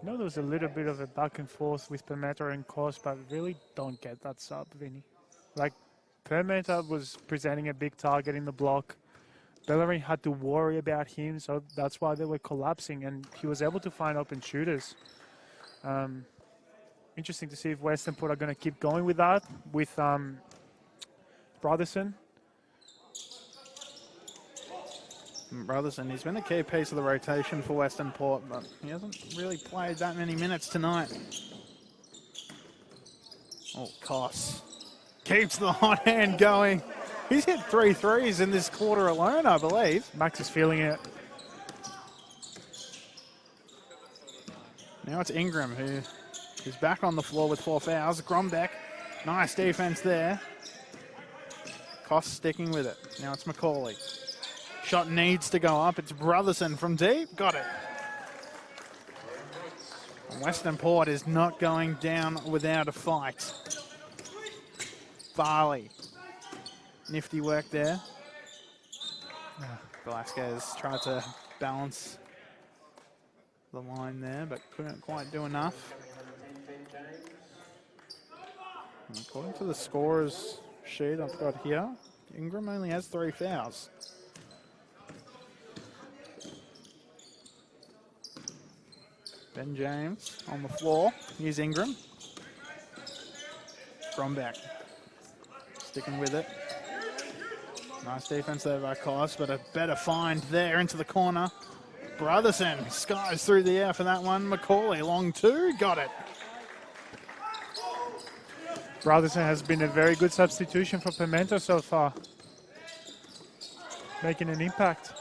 I know there was a little bit of a back and forth with Perminter and Koss, but really don't get that sub, Vinny. Like, Perminter was presenting a big target in the block. Bellarine had to worry about him, so that's why they were collapsing, and he was able to find open shooters. Interesting to see if Western Port are going to keep going with that, with Brotherson. Brotherson, he's been a key piece of the rotation for Western Port, but he hasn't really played that many minutes tonight. Oh, Koss keeps the hot hand going. He's hit 3 threes in this quarter alone, I believe. Max is feeling it. Now it's Ingram who is back on the floor with 4 fouls. Grombeck, nice defense there. Koss sticking with it. Now it's McCauley. Shot needs to go up. It's Brotherson from deep. Got it. Western Port is not going down without a fight. Farley. Nifty work there. Velasquez tried to balance the line there, but couldn't quite do enough. And according to the scorer's sheet I've got here, Ingram only has 3 fouls. Ben James on the floor. Here's Ingram. Grombeck sticking with it. Nice defense there by Koss, but a better find there into the corner. Brotherson skies through the air for that one. McCauley, long 2, got it. Brotherson has been a very good substitution for Perminter so far, making an impact.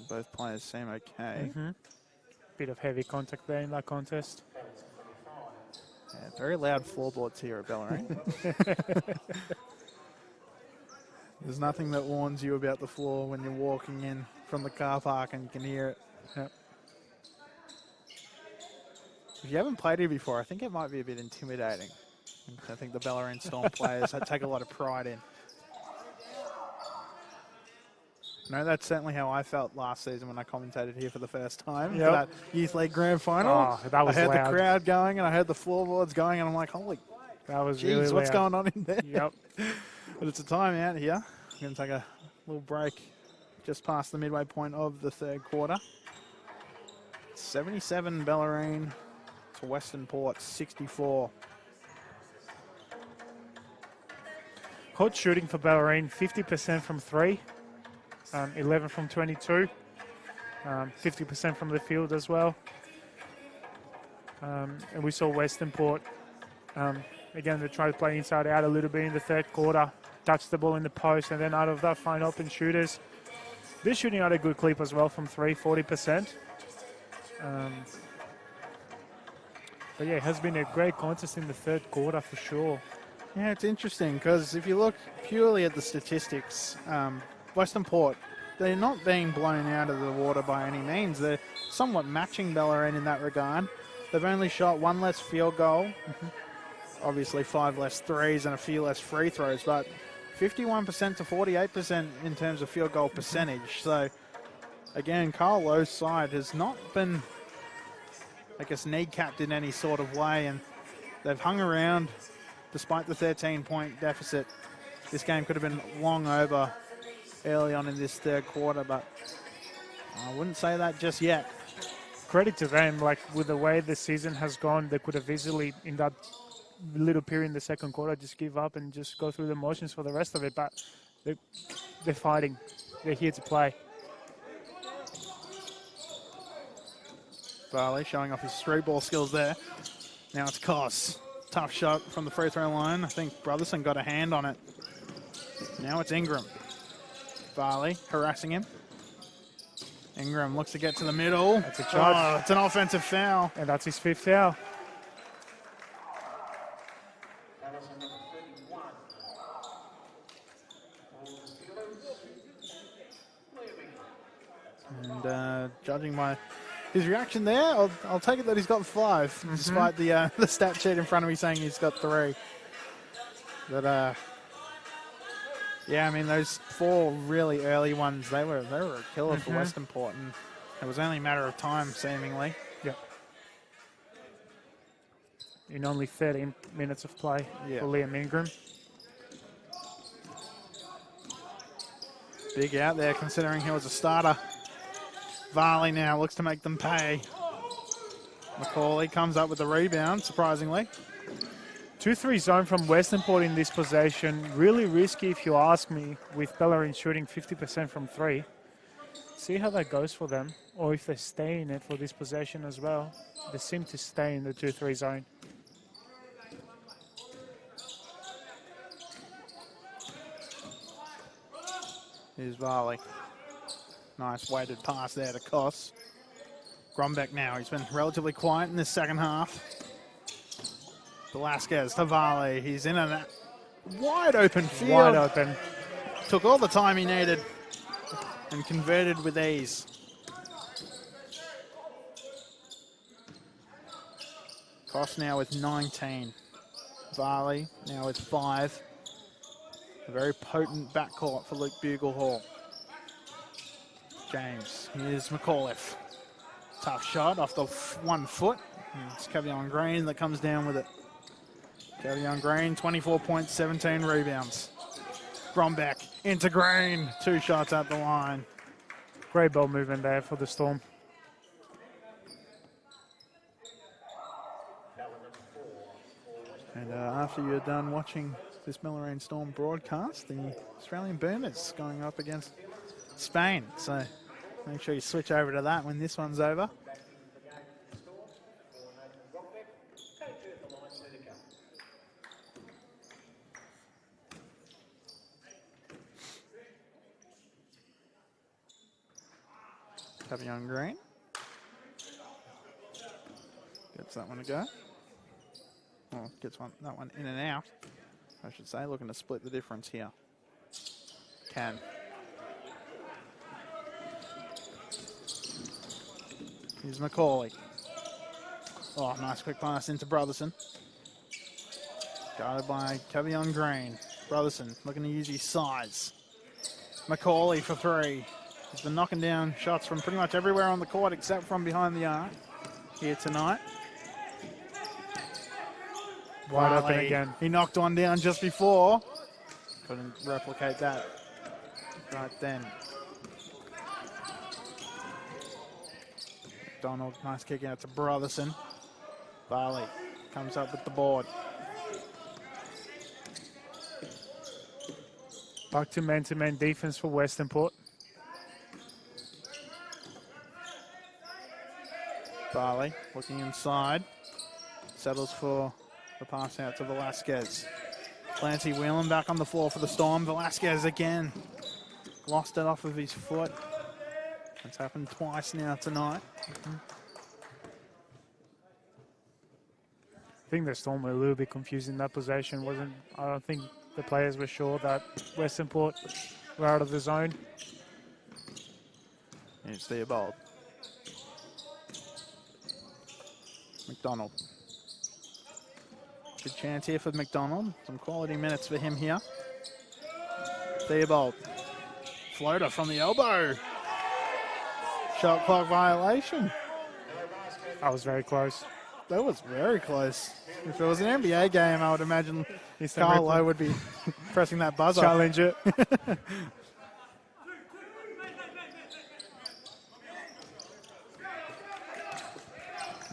Both players seem okay. Bit of heavy contact there in that contest. Yeah, very loud floorboards here at Bellarine. There's nothing that warns you about the floor when you're walking in from the car park and you can hear it. Yep. If you haven't played here before, I think it might be a bit intimidating. I think the Bellarine Storm players take a lot of pride in. No, that's certainly how I felt last season when I commentated here for the first time for that Youth League Grand Final. Oh, that was I heard loud. the crowd going and I heard the floorboards going and I'm like, holy, that was geez, really what's loud. going on in there? Yep. But it's a timeout here. I'm going to take a little break just past the midway point of the 3rd quarter. 77 Bellarine to Western Port 64. Hot shooting for Bellarine, 50% from 3. 11 from 22, 50% from the field as well. And we saw Western Port, again, they tried to play inside out a little bit in the 3rd quarter, touch the ball in the post, and then out of that find open shooters. They're shooting out a good clip as well from 3, 40%. But yeah, it has been a great contest in the 3rd quarter for sure. Yeah, it's interesting because if you look purely at the statistics, Western Port, they're not being blown out of the water by any means. They're somewhat matching Bellarine in that regard. They've only shot 1 less field goal, obviously 5 less threes and a few less free throws, but 51% to 48% in terms of field goal percentage. So, again, Carl Lowe's side has not been, I guess, kneecapped in any sort of way, and they've hung around despite the 13-point deficit. This game could have been long over early on in this third quarter, but I wouldn't say that just yet. Credit to them, like with the way the season has gone, they could have easily, in that little period in the second quarter, just give up and just go through the motions for the rest of it, but they're fighting. They're here to play. Varley showing off his through ball skills there. Now it's Koss. Tough shot from the free throw line. I think Brotherson got a hand on it. Now it's Ingram. Varley harassing him. Ingram looks to get to the middle. That's a charge. Oh, it's an offensive foul. And that's his 5th foul. That was number 31. And judging by his reaction there, I'll take it that he's got 5, despite the stat sheet in front of me saying he's got 3. But yeah, I mean those 4 really early ones, they were a killer for Westernport, and it was only a matter of time, seemingly. Yep. In only 13 minutes of play for Liam Ingram. Big out there, considering he was a starter. Varley now looks to make them pay. Macaulay comes up with the rebound, surprisingly. 2-3 zone from Westernport in this possession. Really risky if you ask me, with Bellarine shooting 50% from 3. See how that goes for them, or if they stay in it for this possession as well. They seem to stay in the 2-3 zone. Here's Varley. Nice weighted pass there to Koss. Grombeck now, he's been relatively quiet in this second half. Velasquez to Varley. He's in a wide open field. Wide open. Took all the time he needed and converted with ease. Koss now with 19. Varley now with 5. A very potent backcourt for Luke Buglehall. James, here's McAuliffe. Tough shot off the 1 foot. And it's Cavion Green that comes down with it. Cavion Green, 24 points, 17 rebounds. Grombeck into Green. 2 shots at the line. Great ball movement there for the Storm. And after you're done watching this Bellarine Storm broadcast, the Australian Boomers going up against Spain. So make sure you switch over to that when this one's over. Cavion Green gets that one to go. Well, gets that one in and out, I should say. Looking to split the difference here. Can. Here's Macaulay. Oh, nice quick pass into Brotherson. Guarded by Cavion Green. Brotherson looking to use his size. Macaulay for 3. He's been knocking down shots from pretty much everywhere on the court except from behind the arc here tonight. Wide open again. He knocked one down just before. Couldn't replicate that right then. Donald, nice kick out to Brotherson. Varley comes up with the board. Back to man-to-man defense for Westernport. Varley looking inside. Settles for the pass out to Velasquez. Clancy Whelan back on the floor for the Storm. Velasquez again. Lost it off of his foot. It's happened twice now tonight. I think the Storm were a little bit confused in that possession. I don't think the players were sure that Westernport were out of the zone. Here's Theobald. McDonald. Good chance here for McDonald. Some quality minutes for him here. Theobald. Floater from the elbow. Shot clock violation. That was very close. That was very close. If it was an NBA game, I would imagine Instant Carlo replay. would be pressing that buzzer. Challenge it.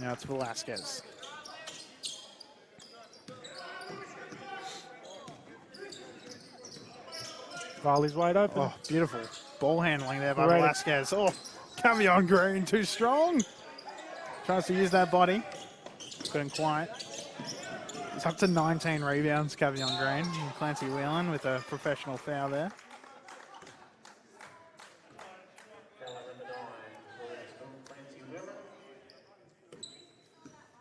Now it's Velasquez. Varley's wide open. Oh, beautiful ball handling there by Great. Velasquez. Oh, Cavion Green too strong. Tries to use that body. Couldn't quite. It's up to 19 rebounds, Cavion Green. And Clancy Whelan with a professional foul there.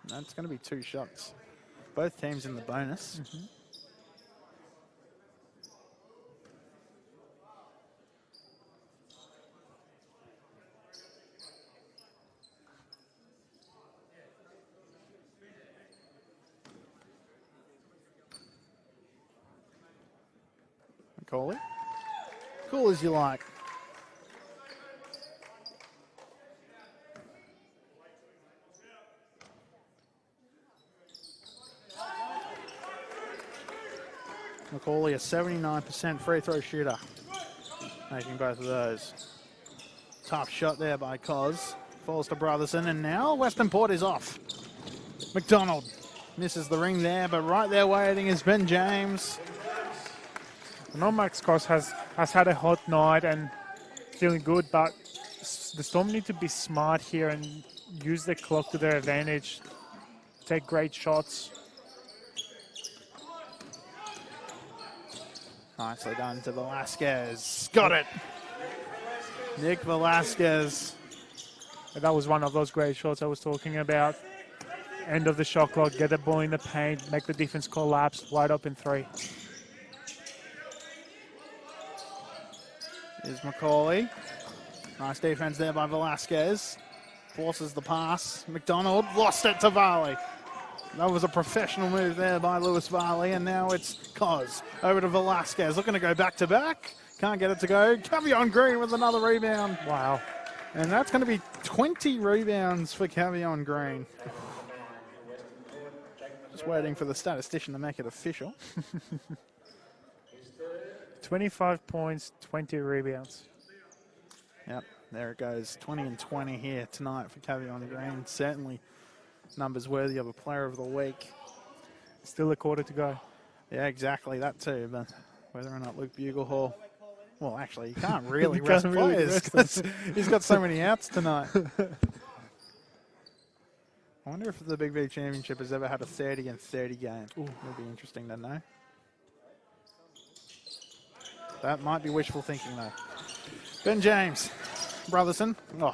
And that's going to be 2 shots. Both teams in the bonus. Macaulay. Cool as you like. Macaulay, a 79% free throw shooter, making both of those. Tough shot there by Cos. Falls to Brotherson, and now Western Port is off. McDonald misses the ring there, but right there waiting is Ben James. I know Max Cross has had a hot night and feeling good, but the Storm need to be smart here and use the clock to their advantage. Take great shots. Nicely done to Velasquez. Got it. Nick Velasquez. That was one of those great shots I was talking about. End of the shot clock, get the ball in the paint, make the defense collapse, wide open 3. Is Macaulay. Nice defense there by Velasquez. Forces the pass. McDonald lost it to Varley. That was a professional move there by Lewis Varley, and now it's Cos over to Velasquez. Looking to go back to back. Can't get it to go. Cavion Green with another rebound. Wow. And that's going to be 20 rebounds for Cavion Green. Just waiting for the statistician to make it official. 25 points, 20 rebounds. Yep, there it goes. 20 and 20 here tonight for Cavion Green. Certainly numbers worthy of a player of the week. Still a quarter to go. Yeah, exactly, that too. But whether or not Luke Buglehall, well, actually, you can't really You rest can't really players rest 'cause he's got so many outs tonight. I wonder if the Big V Championship has ever had a 30 and 30 game. Ooh, it'll be interesting to know. That might be wishful thinking, though. Ben James, Brotherson. Oh,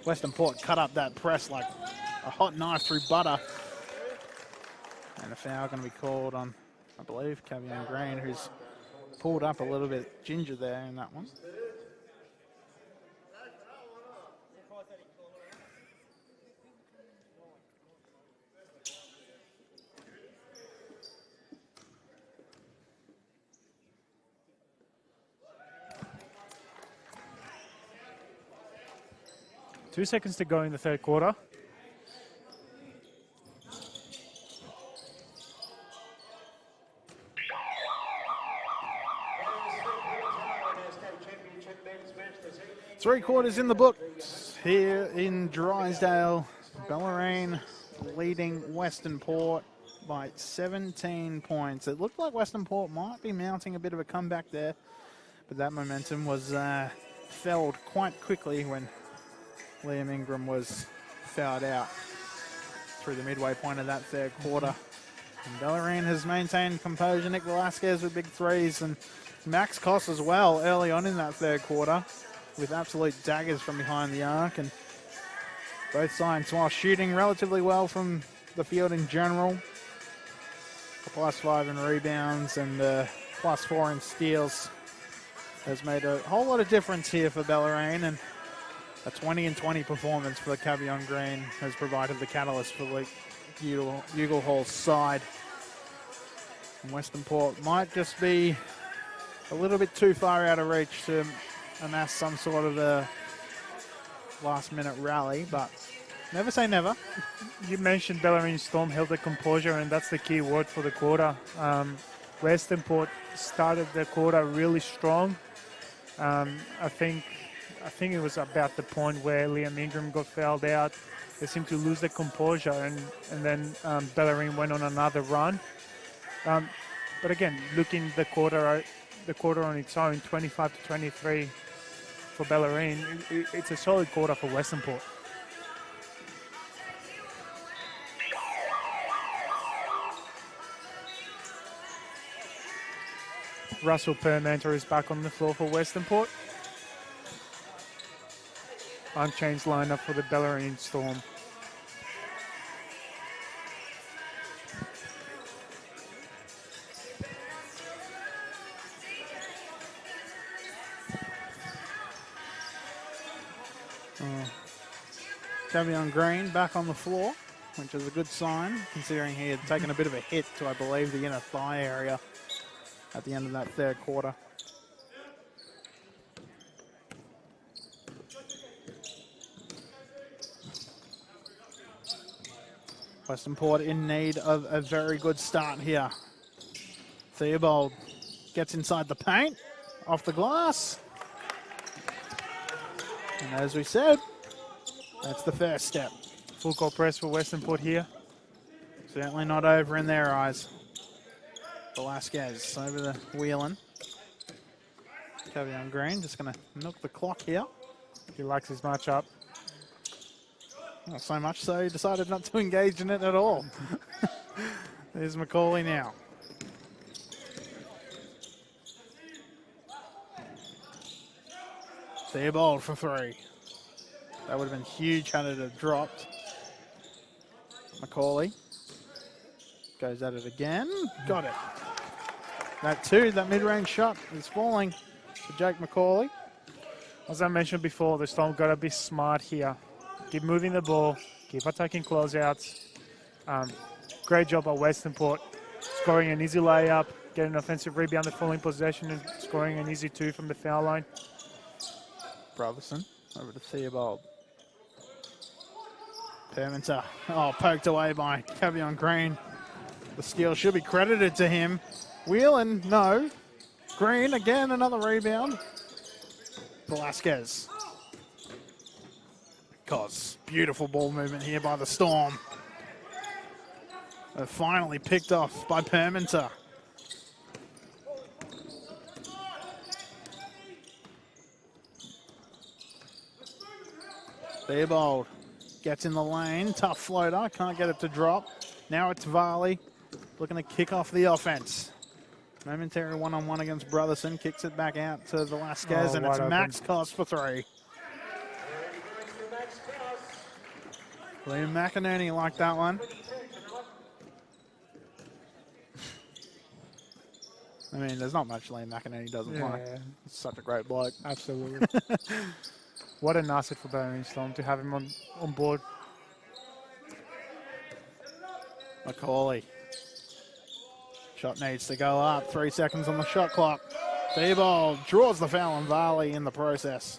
Western Port cut up that press like a hot knife through butter. And a foul going to be called on, I believe, Cavion Green, who's pulled up a little bit ginger there in that one. Two seconds to go in the third quarter. Three quarters in the books here in Drysdale. Bellarine leading Western Port by 17 points. It looked like Western Port might be mounting a bit of a comeback there, but that momentum was felled quite quickly when Liam Ingram was fouled out through the midway point of that third quarter. And Bellarine has maintained composure. Nick Velasquez with big threes, and Max Koss as well early on in that third quarter with absolute daggers from behind the arc. And both sides, while shooting relatively well from the field in general, a +5 in rebounds and +4 in steals has made a whole lot of difference here for Bellarine, and a 20 and 20 performance for Cavion Green has provided the catalyst for Luke Buglehall's side. And Western Port might just be a little bit too far out of reach to amass some sort of a last-minute rally, but never say never. You mentioned Bellarine Storm held the composure, and that's the key word for the quarter. Western Port started the quarter really strong. I think it was about the point where Liam Ingram got fouled out. They seemed to lose their composure, and then Bellarine went on another run. But again, looking the quarter on its own, 25 to 23 for Bellarine, it's a solid quarter for Western Port. Russell Permenter is back on the floor for Western Port. Unchanged lineup for the Bellarine Storm. Tavion Green back on the floor, which is a good sign, considering he had taken a bit of a hit to, I believe, the inner thigh area at the end of that third quarter. Western Port in need of a very good start here. Theobald gets inside the paint, off the glass. And as we said, that's the first step. Full court press for Western Port here. Certainly not over in their eyes. Velasquez over the wheeling. Tavion Green just going to milk the clock here. He likes his matchup. Not so much so he decided not to engage in it at all. There's Macaulay now. Theobald for three. That would have been huge had it have dropped. Macaulay goes at it again. Got it. That mid-range shot is falling to Jake Macaulay. As I mentioned before, the Storm got to be smart here. Keep moving the ball, keep attacking closeouts. Great job by Western Port, scoring an easy layup, getting an offensive rebound, the following possession, and scoring an easy two from the foul line. Brotherson over to Theobald. Permenter, poked away by Tavion Green. The steal should be credited to him. Whelan, no. Green, again, another rebound. Velasquez. Cos, beautiful ball movement here by the Storm. They're finally picked off by Permenter. Theobald gets in the lane, tough floater, can't get it to drop. Now it's Varley looking to kick off the offense. Momentary one-on-one against Brotherson, kicks it back out to Velasquez, and it's Max Cos for three. Liam McInerney liked that one. I mean, there's not much Liam McInerney doesn't like. He's such a great bloke. Absolutely. What an asset for Bellarine Storm to have him on board. Macaulay. Shot needs to go up. 3 seconds on the shot clock. Theobald draws the foul on Varley in the process.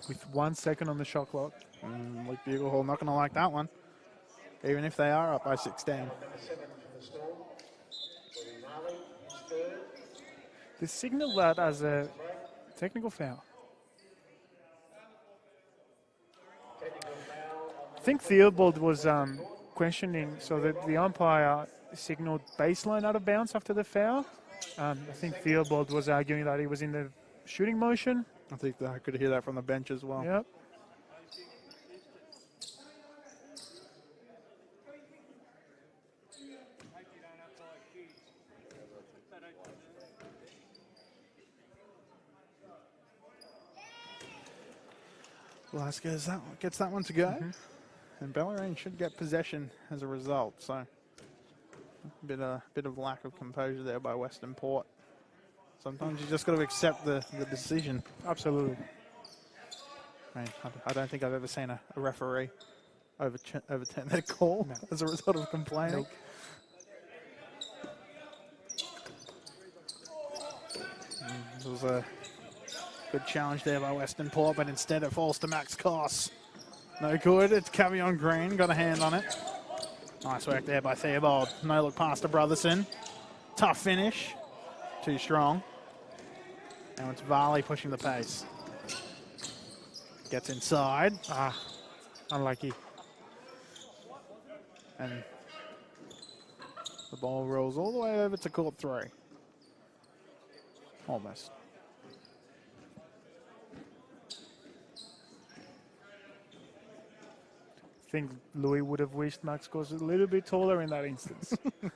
With 1 second on the shot clock. Luke Buglehall not going to like that one, even if they are up by 16. They signal that as a technical foul. I think Theobald was questioning, so that the umpire signaled baseline out of bounds after the foul. I think Theobald was arguing that he was in the shooting motion. I think that I could hear that from the bench as well. Yep. Velasquez gets that one to go. And Bellarine should get possession as a result. So a bit of lack of composure there by Western Port. Sometimes you just got to accept the decision. Absolutely. I mean, I don't think I've ever seen a referee overturn that call as a result of complaining. Nope. It was a good challenge there by Western Port, but instead it falls to Max Koss. No good. It's Cavion Green. Got a hand on it. Nice work there by Theobald. No look past to Brotherson. Tough finish. Too strong. Now it's Varley pushing the pace. Gets inside. Unlucky. And the ball rolls all the way over to court 3. Almost. I think Louis would have wished Max was a little bit taller in that instance. I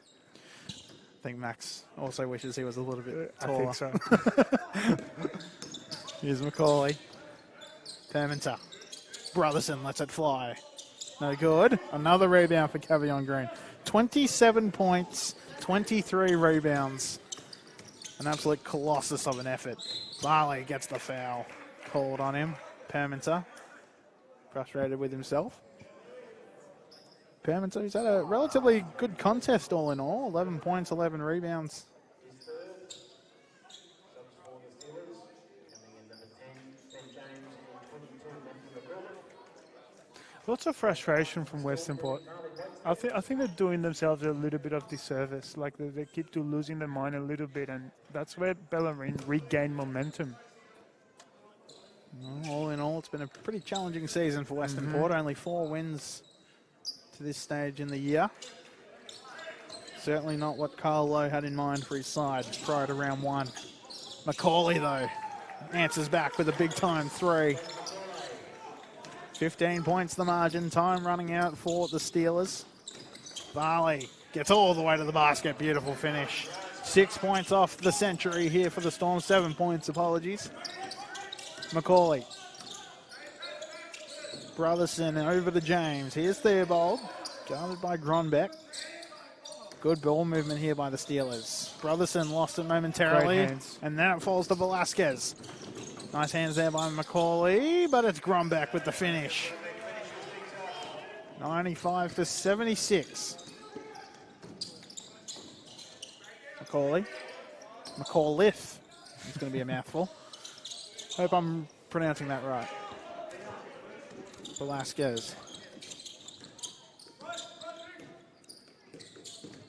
think Max also wishes he was a little bit taller. I think so. Here's Macaulay. Perminter. Brotherson lets it fly. No good. Another rebound for Cavion Green. 27 points, 23 rebounds. An absolute colossus of an effort. Varley gets the foul called on him. Perminter, frustrated with himself. Perminter, he's had a relatively good contest all in all. 11 points, 11 rebounds. Lots of frustration from Western Port. I think they're doing themselves a little bit of disservice. Like they keep to losing their mind a little bit, and that's where Bellarine regained momentum. All in all, it's been a pretty challenging season for Western Port. Only 4 wins to this stage in the year. Certainly not what Carl Lowe had in mind for his side prior to round 1. Macaulay, though, answers back with a big-time 3. 15 points the margin. Time running out for the Steelers. Varley gets all the way to the basket. Beautiful finish. 6 points off the century here for the Storm. 7 points, apologies. Macaulay. Brotherson over to James. Here's Theobald. Guarded by Gronbeck. Good ball movement here by the Steelers. Brotherson lost it momentarily. And then it falls to Velasquez. Nice hands there by Macaulay, but it's Grombeck with the finish. 95 to 76. Macaulay. McAuliffe. It's going to be a mouthful. Hope I'm pronouncing that right. Velasquez.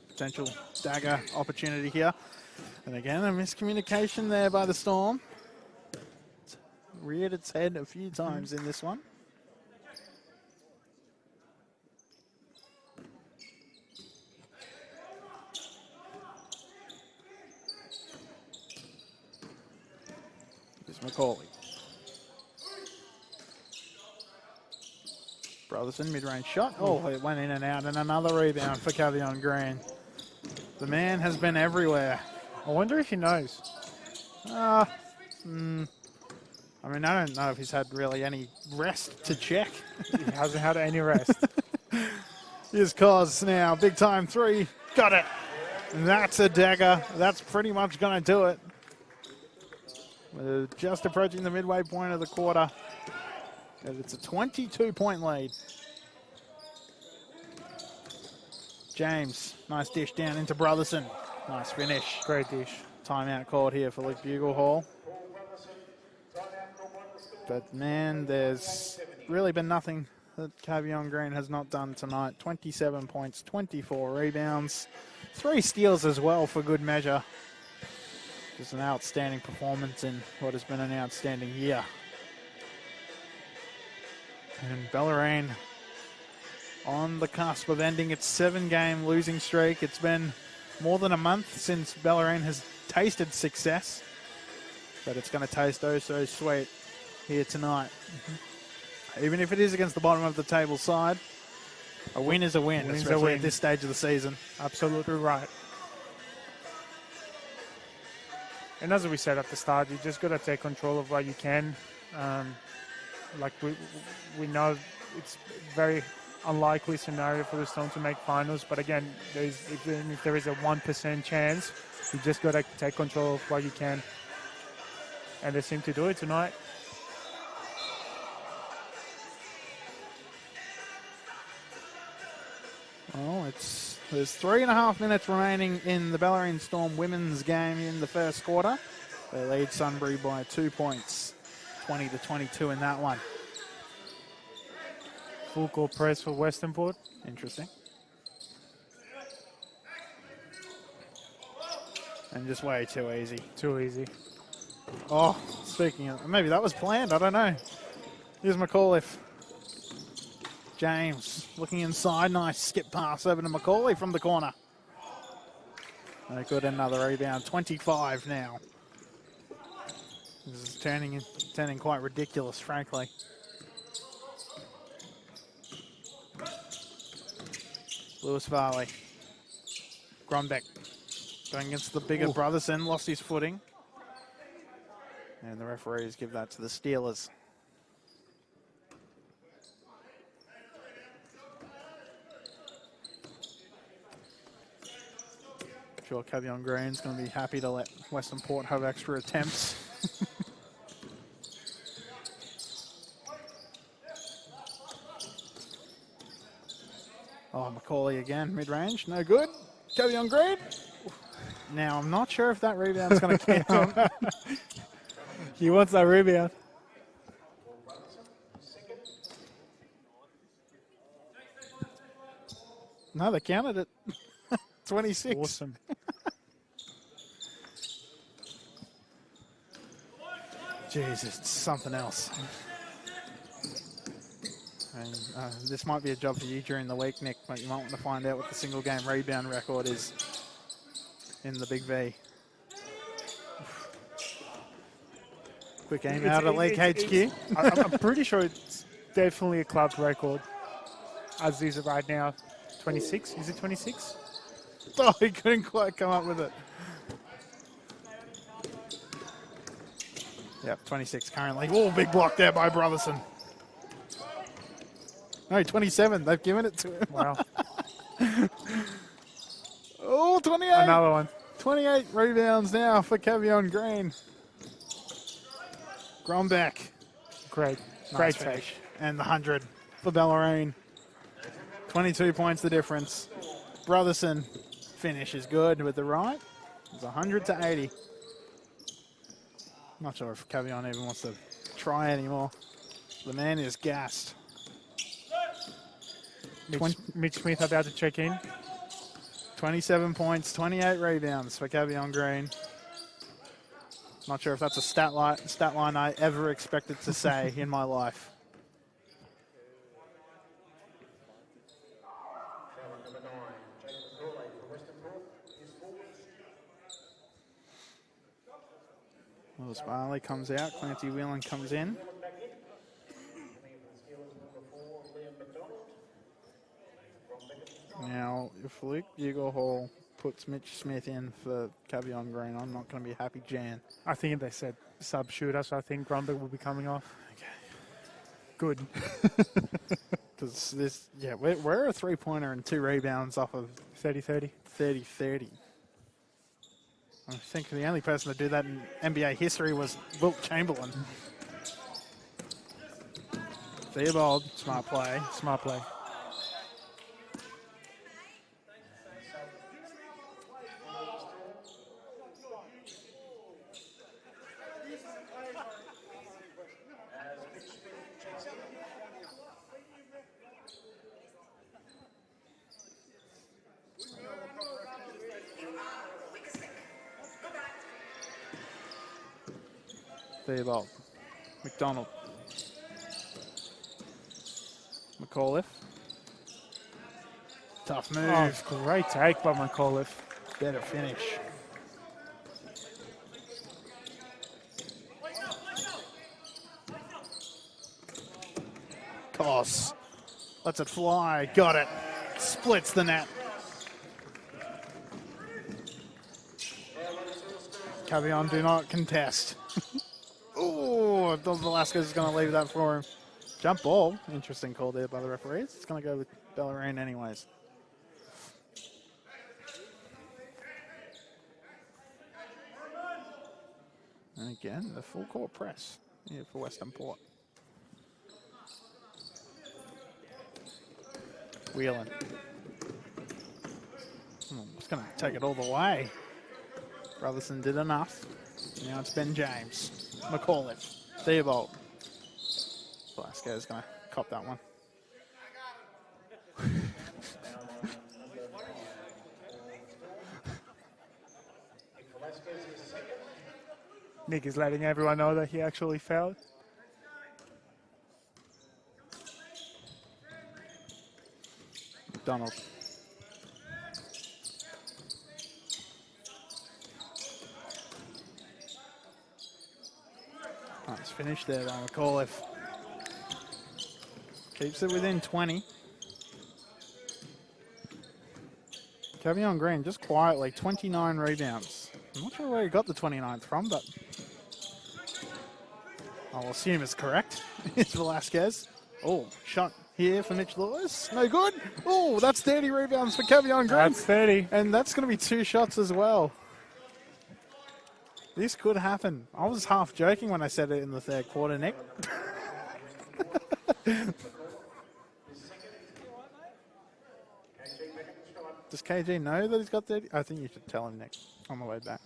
Potential dagger opportunity here. And again, a miscommunication there by the Storm. It's reared its head a few times in this one. Here's Macaulay. Brotherson, mid-range shot. Oh, it went in and out. And another rebound for Cavion Green. The man has been everywhere. I wonder if he knows. I mean, I don't know if he's had really any rest to check. He hasn't had any rest. Here's Cos now. Big time 3. Got it. That's a dagger. That's pretty much going to do it. We're just approaching the midway point of the quarter. And it's a 22-point lead. James, nice dish down into Brotherson. Nice finish. Great dish. Timeout called here for Luke Buglehall. But man, there's really been nothing that Cavion Green has not done tonight. 27 points, 24 rebounds, 3 steals as well for good measure. Just an outstanding performance in what has been an outstanding year. And Bellarine on the cusp of ending its 7-game losing streak. It's been more than a month since Bellarine has tasted success, but it's going to taste oh so sweet here tonight. Even if it is against the bottom of the table side, a win is a win, especially at this stage of the season. Absolutely right. And as we said at the start, you just got to take control of what you can. Like we know it's very unlikely scenario for the Storm to make finals, but again, even if there is a 1% chance, you just got to take control of what you can. And they seem to do it tonight. Well, there's 3.5 minutes remaining in the Bellarine Storm women's game in the first quarter. They lead Sunbury by 2 points, 20-22 in that one. Full court press for Western Port. Interesting. And just way too easy. Too easy. Oh, speaking of, maybe that was planned. I don't know. Here's McAuliffe. James looking inside. Nice skip pass over to Macaulay from the corner. No good. Another rebound. 25 now. This is turning quite ridiculous, frankly. Lewis Varley. Grombeck going against the bigger Brotherson. Lost his footing. And the referees give that to the Steelers. I'm sure Cavion Green's going to be happy to let Western Port have extra attempts. Oh, Macaulay again, mid-range, no good. Cavion Green. Now, I'm not sure if that rebound's going to count. He wants that rebound. No, they counted it. 26. Awesome. Jesus, it's something else. And, this might be a job for you during the week, Nick, but you might want to find out what the single game rebound record is in the Big V. Quick aim out at Lake HQ. I'm pretty sure it's definitely a club record. As is it right now. 26? Is it 26? Oh, he couldn't quite come up with it. Yep, 26 currently. Oh, big block there by Brotherson. No, 27. They've given it to him. Wow. Oh, 28. Another one. 28 rebounds now for Cavion Green. Grombeck. Great. Nice Great finish. finish. And the 100 for Bellarine. 22 points the difference. Brotherson finish is good with the right. It's 100-80. Not sure if Cavion even wants to try anymore. The man is gassed. Mitch Smith about to check in. 27 points, 28 rebounds for Cavion Green. Not sure if that's a stat line I ever expected to say in my life. Lewis Barley comes out, Clancy Whelan comes in. Now, if Luke Buglehall puts Mitch Smith in for Cavion Green, I'm not going to be happy, Jan. I think they said sub shooter, so I think Grumberg will be coming off. Okay. Good. Because this, yeah, we're a three-pointer and 2 rebounds off of 30-30. 30-30. I think the only person to do that in NBA history was Wilt Chamberlain. Theobald, smart play. Smart play. Theobald. McDonald. McAuliffe. Tough move. Oh, great take by McAuliffe. Better finish. Koss. Lets it fly. Got it. Splits the net. Cavion do not contest. Oh, Velasquez is going to leave that for him. Jump ball. Interesting call there by the referees. It's going to go with Bellarine anyways. And again, the full court press here for Western Port. Whelan. Just going to take it all the way. Brotherson did enough. Now it's Ben James, McAuliffe, Theobald. Velasquez is going to cop that one. Nick is letting everyone know that he actually fouled. McDonald. Nice finish there by McAuliffe. Keeps it within 20. Cavion Green just quietly, 29 rebounds. I'm not sure where he got the 29th from, but I'll assume it's correct. It's Velasquez. Oh, shot here for Mitch Lewis. No good. Oh, that's 30 rebounds for Cavion Green. That's 30. And that's going to be 2 shots as well. This could happen. I was half joking when I said it in the third quarter, Nick. Does KG know that he's got 30? I think you should tell him, Nick, on the way back.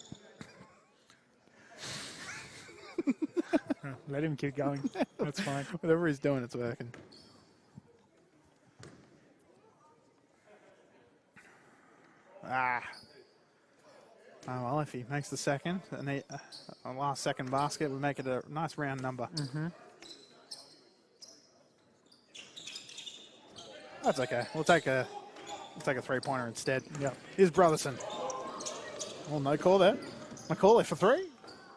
Let him keep going. That's fine. Whatever he's doing, it's working. Ah. Oh, well, if he makes the second, and a last second basket would make it a nice round number. Mm-hmm. That's okay. We'll take a 3-pointer instead. Yeah. Here's Brotherson. Oh, no call there. McCauley for 3.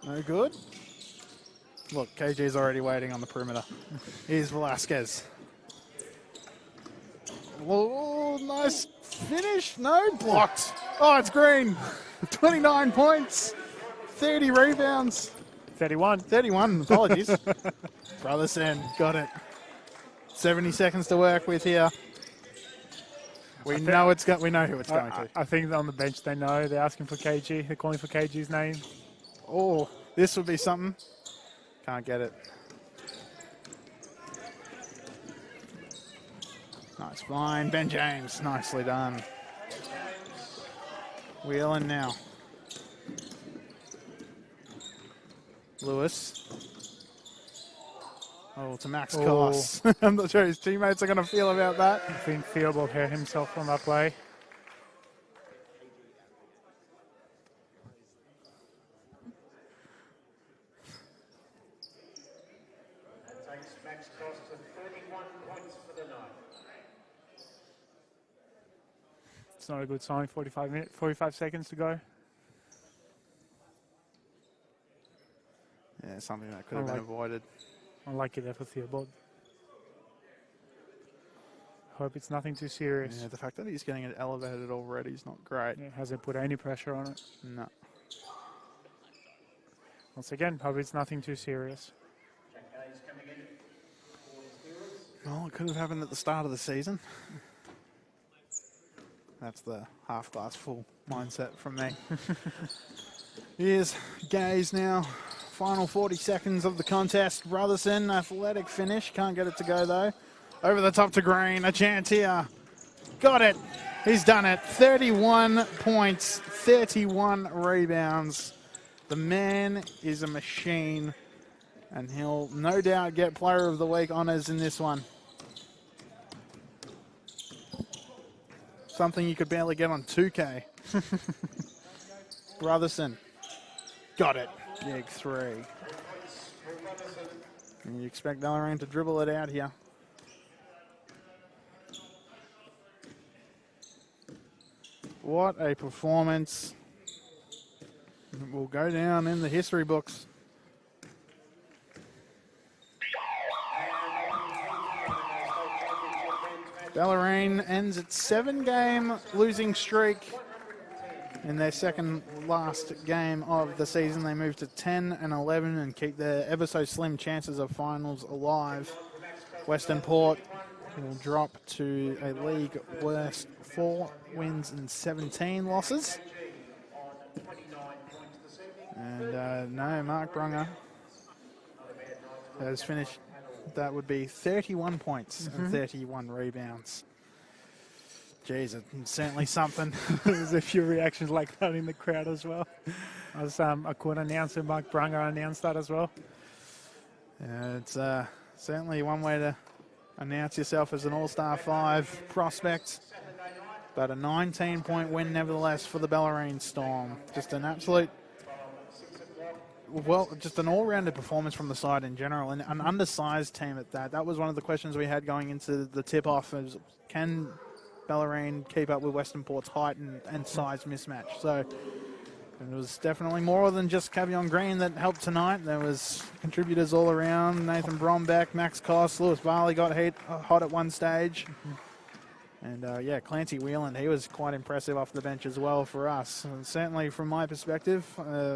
No good. Look, KG's already waiting on the perimeter. Here's Velasquez. Oh, nice finish. No, blocked. Oh, it's Green. 29 points. 30 rebounds. 31. 31, apologies. Brotherson, got it. 70 seconds to work with here. We know who it's going to. I think on the bench they know. They're asking for KG. They're calling for KG's name. Oh, this would be something. Can't get it. Nice blind. Ben James, nicely done. Wheeling now. Lewis. Oh, to Max Koss. I'm not sure his teammates are going to feel about that. I think Theobald hurt himself on that play. That takes Max Cost to 31 points for the night. It's not a good sign. 45 seconds to go. Yeah, something that could have been avoided. Unlucky there for Theobald. Hope it's nothing too serious. Yeah, the fact that he's getting it elevated already is not great. Yeah, hasn't put any pressure on it. No. Once again, hope it's nothing too serious. Well, it could have happened at the start of the season. That's the half glass full mindset from me. Here's Gaze now. Final 40 seconds of the contest. Brotherson, athletic finish. Can't get it to go though. Over the top to Green. A chance here. Got it. He's done it. 31 points, 31 rebounds. The man is a machine, and he'll no doubt get Player of the Week honours in this one. Something you could barely get on 2K. Brotherson. Got it. Big 3. And you expect Bellarine to dribble it out here. What a performance. It will go down in the history books. Bellarine ends its 7-game losing streak. In their second last game of the season, they move to 10-11 and keep their ever so slim chances of finals alive. Western Port will drop to a league worst 4 wins and 17 losses. And no, Mark Brunger has finished. That would be 31 points and 31 rebounds. Jeez, it's certainly something. There's a few reactions like that in the crowd as well. As a court announcer, Mark Brunger, announced that as well. Yeah, it's certainly one way to announce yourself as an All-Star 5 prospect. But a 19-point win, nevertheless, for the Bellarine Storm. Just an absolute, well, just an all-rounded performance from the side in general, and an undersized team at that. That was one of the questions we had going into the tip-off, is can Bellarine keep up with Western Port's height and size mismatch? So it was definitely more than just Cavion Green that helped tonight. There was contributors all around. Nathan Brombeck, Max Koss, Lewis Barley got hot at one stage. And yeah, Clancy Whelan, he was quite impressive off the bench as well for us. And certainly from my perspective,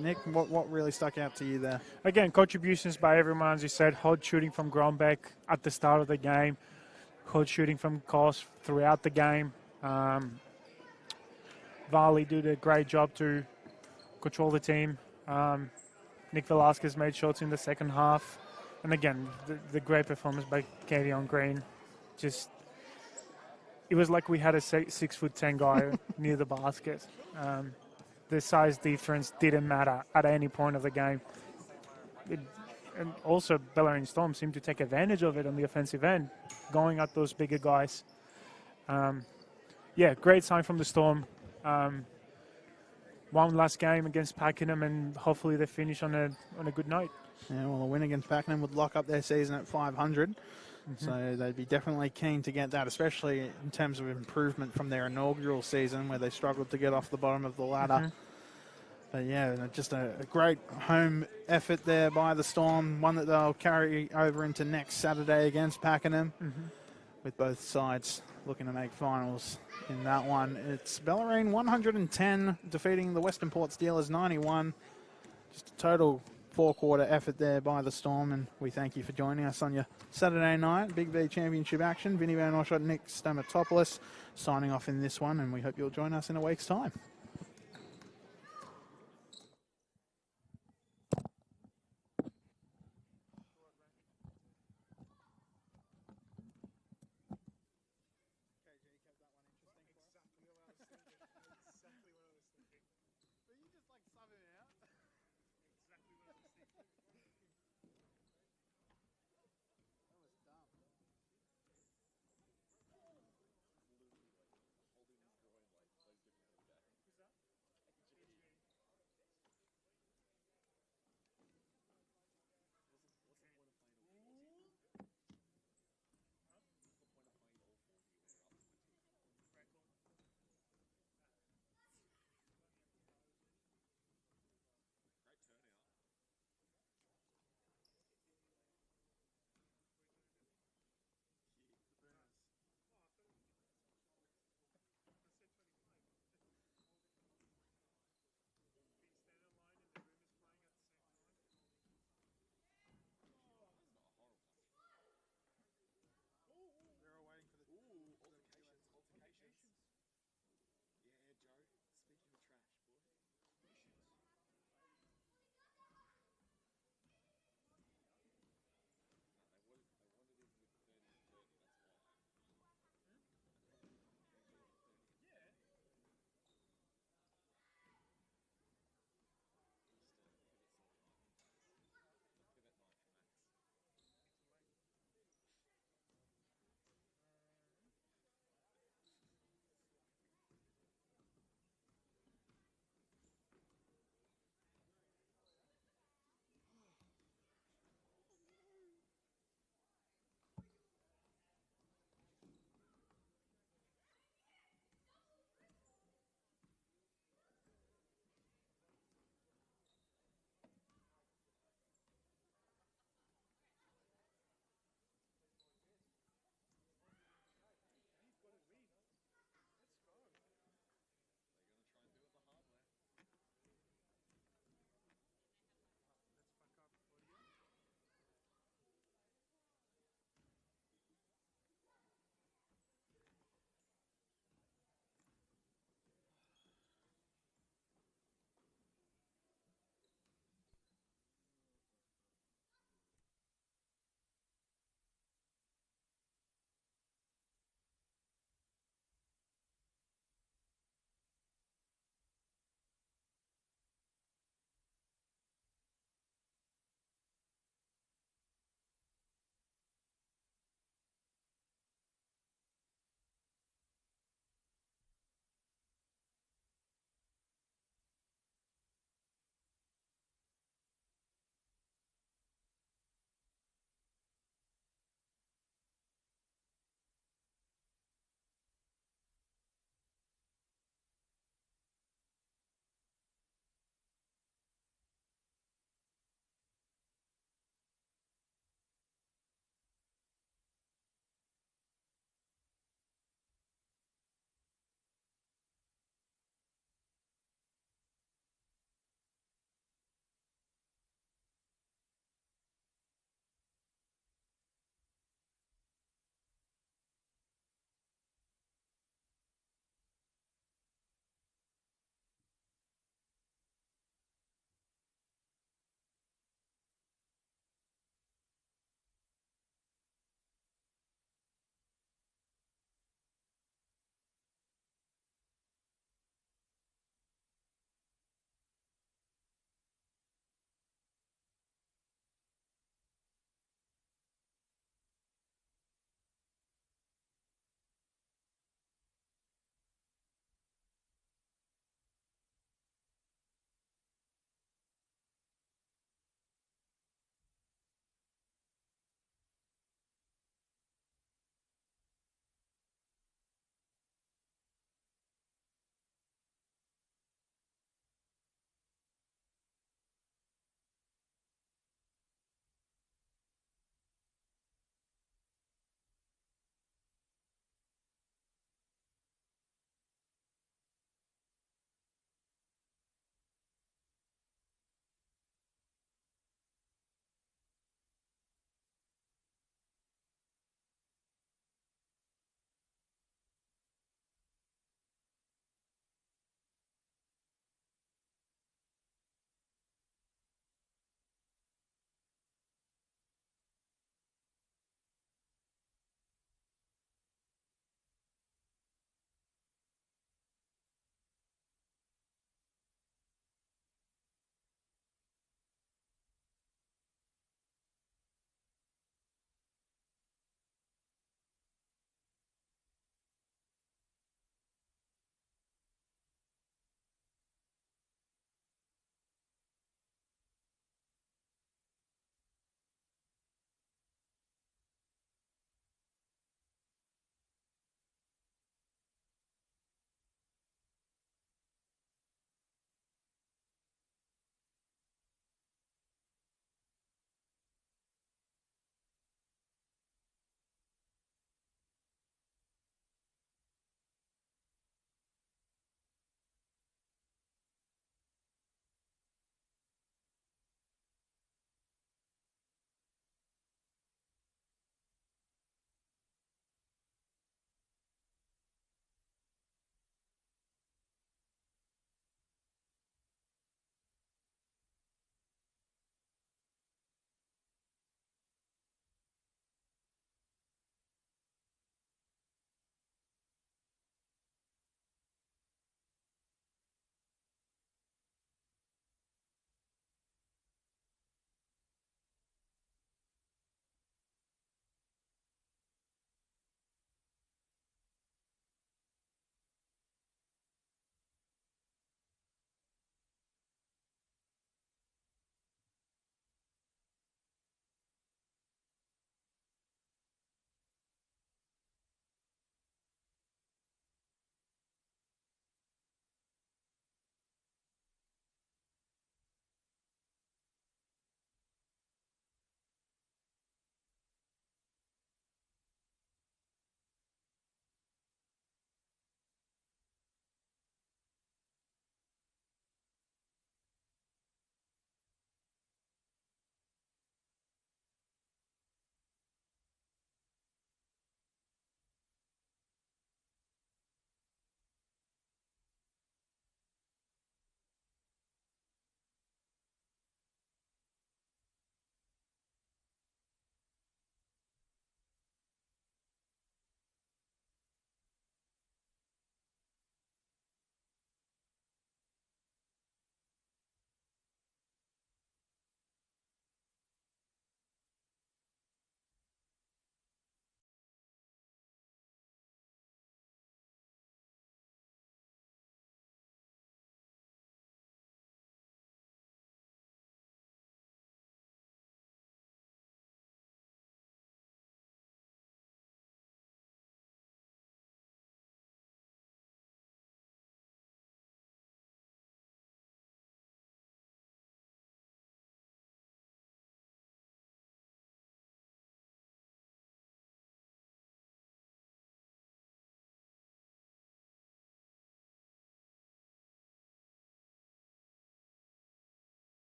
Nick, what really stuck out to you there? Again, contributions by everyone, as you said. Hot shooting from Grombeck at the start of the game. Hot shooting from Koss throughout the game. Varley did a great job to control the team. Nick Velasquez made shots in the second half. And again, the great performance by Cavion Green. Just, it was like we had a 6'10" guy near the basket. The size difference didn't matter at any point of the game. And also, Bellarine Storm seemed to take advantage of it on the offensive end, going at those bigger guys. Yeah, great sign from the Storm. One last game against Pakenham, and hopefully they finish on a good note. Yeah, well, a win against Pakenham would lock up their season at 500. So they'd be definitely keen to get that, especially in terms of improvement from their inaugural season where they struggled to get off the bottom of the ladder. But yeah, just a great home effort there by the Storm, one that they'll carry over into next Saturday against Pakenham, with both sides looking to make finals in that one. It's Bellarine 110 defeating the Western Port Steelers 91. Just a total four-quarter effort there by the Storm, and we thank you for joining us on your Saturday night BigV Championship action. Vinny Van Oshot, Nick Stamatopoulos signing off in this one, and we hope you'll join us in a week's time.